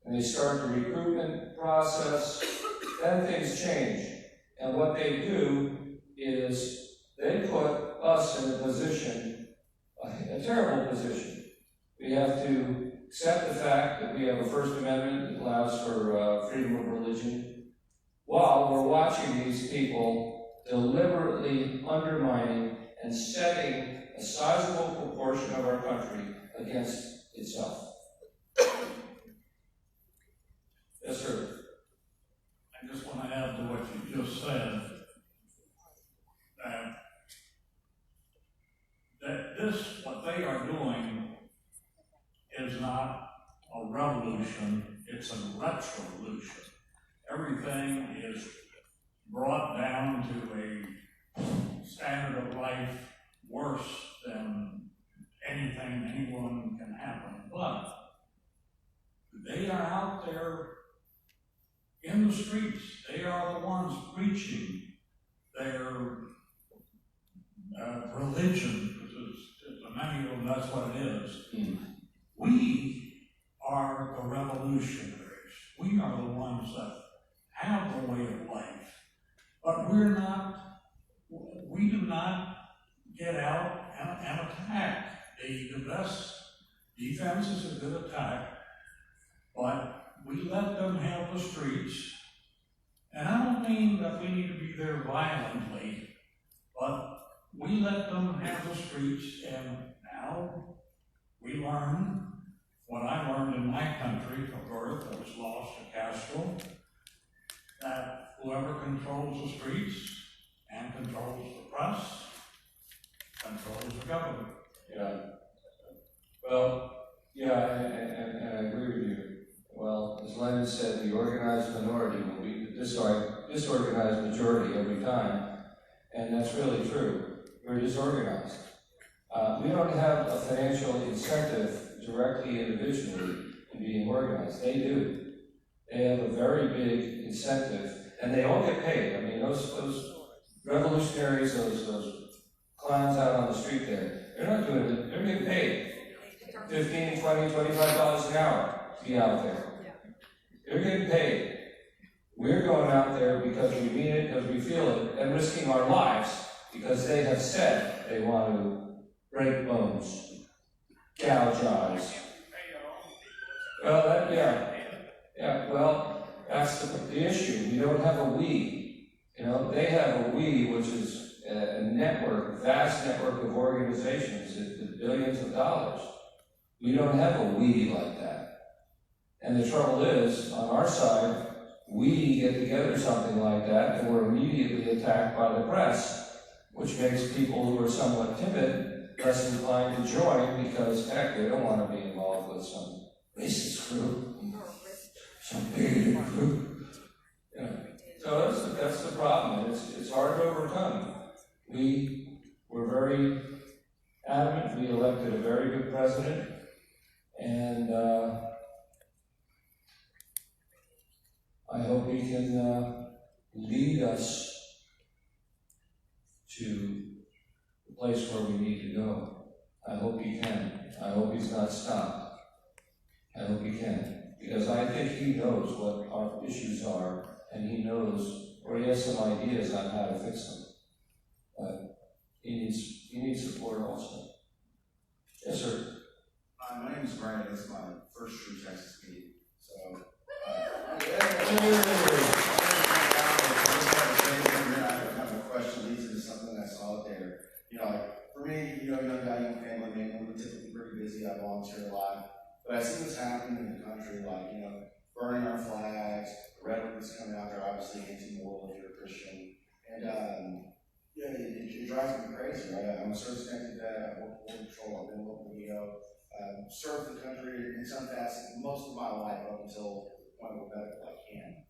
and they start the recruitment process. Then things change, and what they do is they put us in a position, a terrible position. We have to accept the fact that we have a First Amendment that allows for freedom of religion, while we're watching these people deliberately undermining and setting a sizable proportion of our country against itself. Yes, sir. I just want to add to what you just said, that this, what they are doing, is not a revolution, it's a retrolution. Everything is brought down to a standard of life worse than anything anyone can happen. But they are out there in the streets. They are the ones preaching their religion, because to many of them that's what it is. We are the revolutionaries. We are the ones that have the way of life. But we do not get out and attack. The best defense is a good attack, but we let them have the streets. And I don't mean that we need to be there violently, but we let them have the streets, and now we learn what I learned in my country of birth that was lost to Castro, that whoever controls the streets and controls the press controls the government. Yeah. Well, yeah, and I agree with you. Well, as Lenin said, the organized minority will be the disorganized majority every time, and that's really true. We're disorganized. We don't have a financial incentive directly, individually, in being organized. They do. They have a very big incentive, and they all get paid. I mean, those revolutionaries, those clowns out on the street there, they're not doing it. They're getting paid $15, $20, $25 an hour to be out there. They're getting paid. We're going out there because we mean it, because we feel it, and risking our lives because they have said they want to break bones, gouge eyes. Well, well, that's the issue. We don't have a we. You know, they have a we, which is a network, a vast network of organizations with billions of dollars. We don't have a we like that. And the trouble is, on our side, we get together something like that, and we're immediately attacked by the press, which makes people who are somewhat timid less inclined to join because, heck, they don't want to be involved with some racist group, some bigoted group. Yeah. So that's the problem, and it's hard to overcome. We were very adamant. We elected a very good president, and I hope he can lead us to the place where we need to go. I hope he can. I hope he's not stopped. I hope he can. Because I think he knows what our issues are, and he knows, or he has some ideas on how to fix them. But he needs support also. Yes, sir. My name is Brian. This is my first true Texas meeting. So, I have a question leads into something I saw out there. You know, like for me, you know, young guy, young family, man, we're typically pretty busy. I volunteer a lot, but I see what's happening in the country, like, you know, burning our flags, the rhetoric that's coming out there, obviously anti-moral if you're a Christian, and Yeah, it drives me crazy, right? I'm a service-connected vet, I work in patrol, I've been local EO, served the country in some facet most of my life up until the point where medical I can.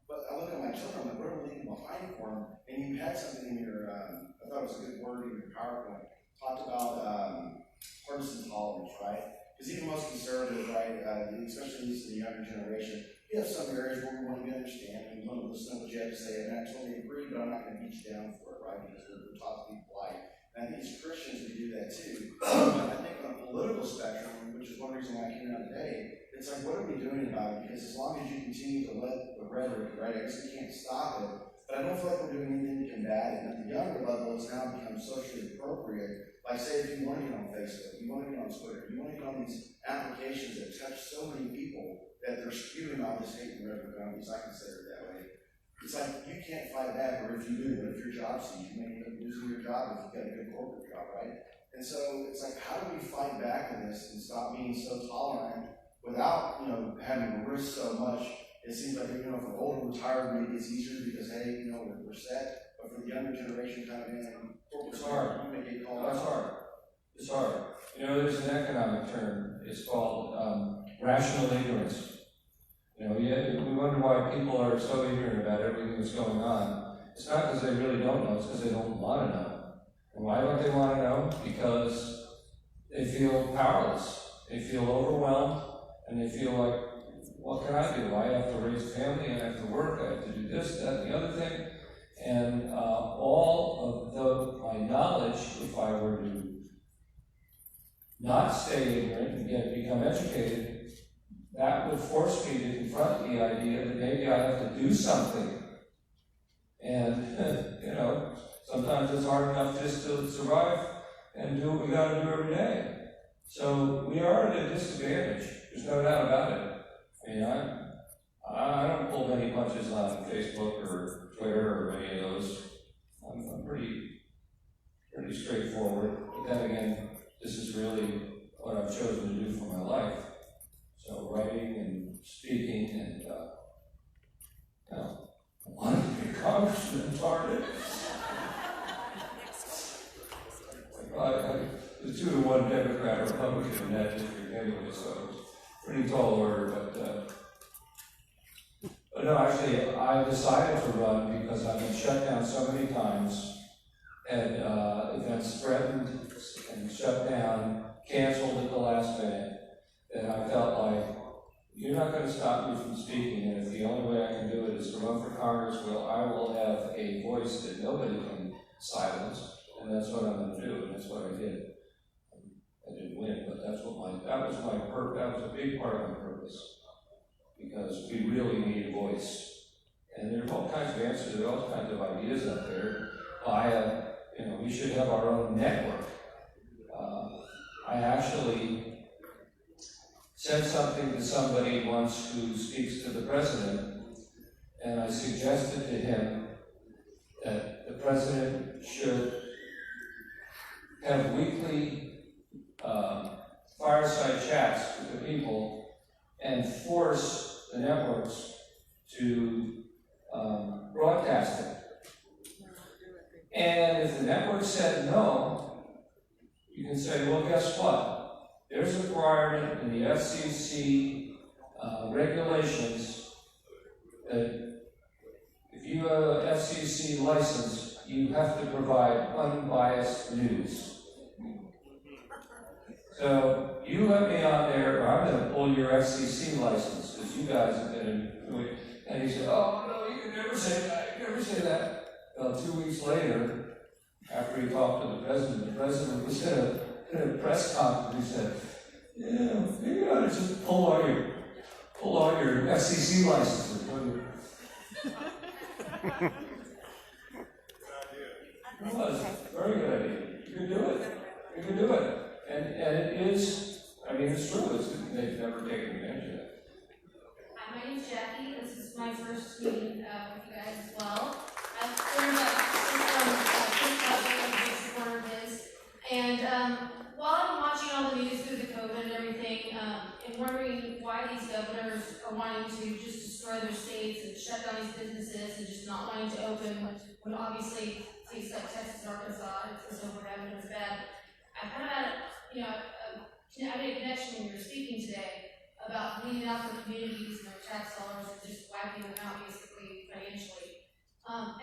But I look at my children, I'm like, what are we leaving behind for them? And you had something in your, I thought it was a good word in your PowerPoint, talked about partisan tolerance, right? Because even most conservatives, right, especially these in the younger generation, we have some areas where we want to be understanding, we want to listen to what you have to say, and I totally agree, but I'm not going to beat you down for it, right? Because we're taught to be polite. And I think as Christians, we do that too. But I think on a political spectrum, which is one reason why I came out today, it's like, what are we doing about it? Because as long as you continue to let the rhetoric, right, I guess we can't stop it, but I don't feel like we're doing anything to combat it. And at the younger level, it's now become socially appropriate. Like, say, if you want to get on Facebook, you want to get on Twitter, you want to get on these applications that touch so many people that they're spewing all this hate and rhetoric on, at least I consider it that way. It's like, you can't fight back, or if you do, what if your job ceases? You may end up losing your job if you've got a good corporate job, right? And so it's like, how do we fight back in this and stop being so tolerant without, having to risk so much? It seems like, for older retired, maybe it's easier because, hey, we're set. But for the younger generation coming in, it's hard. You may get called It's hard. It's hard. There's an economic term. It's called rational ignorance. We wonder why people are so ignorant about everything that's going on. It's not because they really don't know, it's because they don't want to know. And why don't they want to know? Because they feel powerless. They feel overwhelmed, and they feel like, what can I do? I have to raise a family, I have to work, I have to do this, that, and the other thing. And all of my knowledge, if I were to not stay ignorant and become educated, that would force me to confront the idea that maybe I have to do something. And, sometimes it's hard enough just to survive and do what we got to do every day. So we are at a disadvantage. There's no doubt about it. I don't pull many punches on Facebook or Twitter or any of those. I'm pretty straightforward. But then again, this is really what I've chosen to do for my life. So writing and speaking and, I wanted to be a congressman, darn it. The 2-to-1 Democrat Republican in that district anyway, so pretty tall order, but no, actually, I decided to run because I've been shut down so many times, and events threatened and shut down, canceled at the last minute, that I felt like, you're not going to stop me from speaking, and if the only way I can do it is to run for Congress, well, I will have a voice that nobody can silence, and that's what I'm going to do, and that's what I did. I didn't win, but that was my purpose. That was a big part of my purpose, because we really need a voice, and there are all kinds of answers, there are all kinds of ideas out there. We should have our own network. I actually said something to somebody once who speaks to the president, and I suggested to him that the president should have weekly fireside chats with the people and force the networks to broadcast it. And if the network said no, you can say, well, guess what? There's a requirement in the FCC regulations that if you have an FCC license, you have to provide unbiased news. So you let me on there, or I'm going to pull your FCC license, because you guys have been doing it. And he said, oh, no, you can never say that, you can never say that. Well, 2 weeks later, after he talked to the president was in a press conference. He said, yeah, maybe you ought to just pull all your FCC licenses. It was a very good idea. You can do it. You can do it. And it is, it's true. They've never taken advantage of that. Hi, my name's Jackie. This is my first meeting with you guys as well. I've learned about this, and while I'm watching all the news through the COVID and everything, and wondering why these governors are wanting to just destroy their states and shut down these businesses and just not wanting to open when obviously Arkansas, it's over having as bad. I kind of had, I made a connection when you were speaking today about leaving out the communities and their tax dollars and just wiping them out basically financially.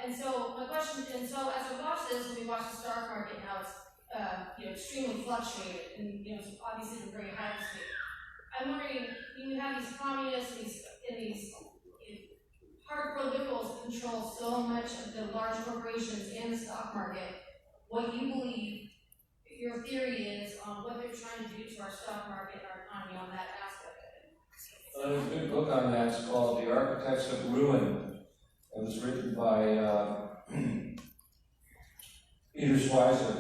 And so my question, and so as I watch this, when we watch the stock market now, it's extremely fluctuated, and it's obviously been very high this week. I'm wondering, you have these communists, these hardcore liberals control so much of the large corporations and the stock market. What you believe, your theory is on what they're trying to do to our stock market and our economy on that aspect of it. There's a good book on that. It's called The Architects of Ruin. It was written by Peter Schweizer,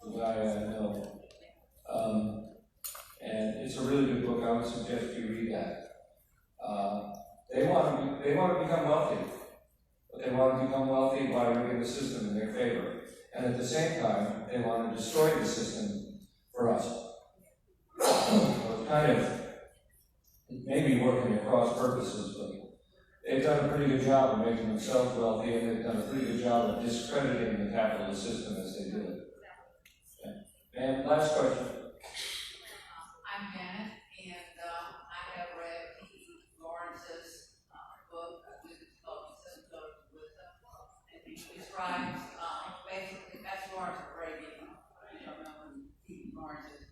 the guy I know. And it's a really good book. I would suggest you read that. They want to become wealthy, but they want to become wealthy by rigging the system in their favor. And at the same time, they want to destroy the system for us. So it may be working at cross purposes, but they've done a pretty good job of making themselves wealthy, and they've done a pretty good job of discrediting the capitalist system as they do it. Yeah. And last question. I'm Janet, and I have read P. Lawrence's book, it's called Simpson, and he describes, basically, that's Lawrence Arabian, I don't know who P. Lawrence is.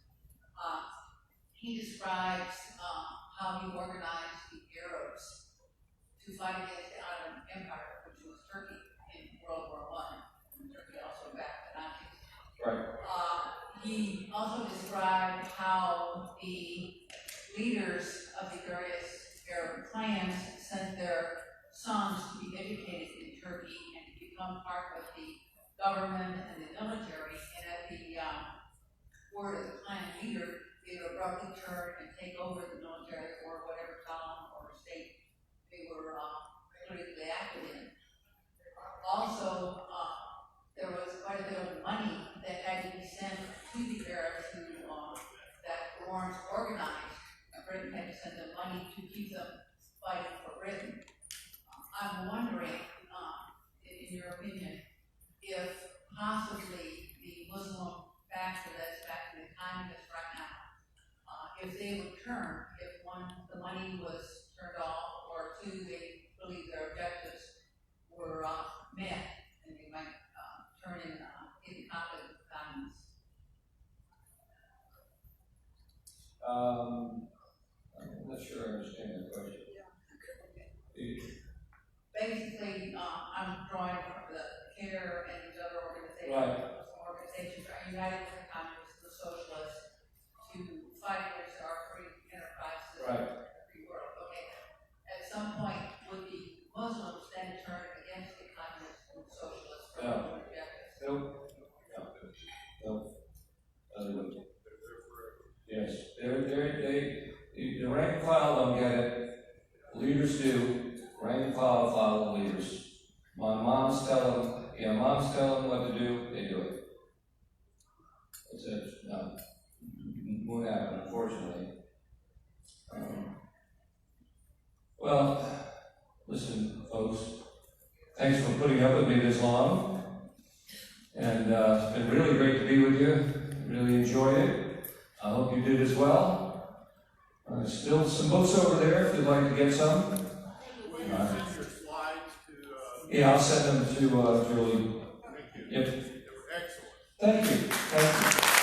He describes how he organized the Arabs to fight against the Ottoman Empire, which was Turkey in World War I, and Turkey also backed the Nazis. Right. He also described how the leaders of the various Arab clans sent their sons to be educated in Turkey and to become part of the government and the military, and at the word of the clan leader, they would abruptly turn and take over the military or whatever town or state they were politically active in. Also, there was quite a bit of money that had to be sent to the Arabs who, that Lawrence organized. Britain had to send them money to keep them fighting for Britain. I'm wondering, in your opinion, if possibly the Muslim factor that's backing the communists right now, if they would turn, if one, the money was turned off, or two, they believe their objectives were met, and they might turn in conflict with communists. I'm not sure I understand that question. Basically, I'm drawing from the CARE and these other organizations. Right. Some organizations are united with the communists, the socialists, to fight against our free enterprise system, Right. free world. Okay. At some point, would the Muslims then turn against the communists and socialists for their own objectives? No. Yes. The rank and file don't get it. Leaders do. Rank and file follow the leaders. Moms tell them what to do, they do it. That's it. No. Won't happen, unfortunately. Well, listen, folks. Thanks for putting up with me this long. And it's been really great to be with you. Really enjoyed it. I hope you did as well. Still some books over there if you'd like to get some. Will you send your slides to... Yeah, I'll send them to Julie. Thank you. Yep. They were excellent. Thank you. Thank you.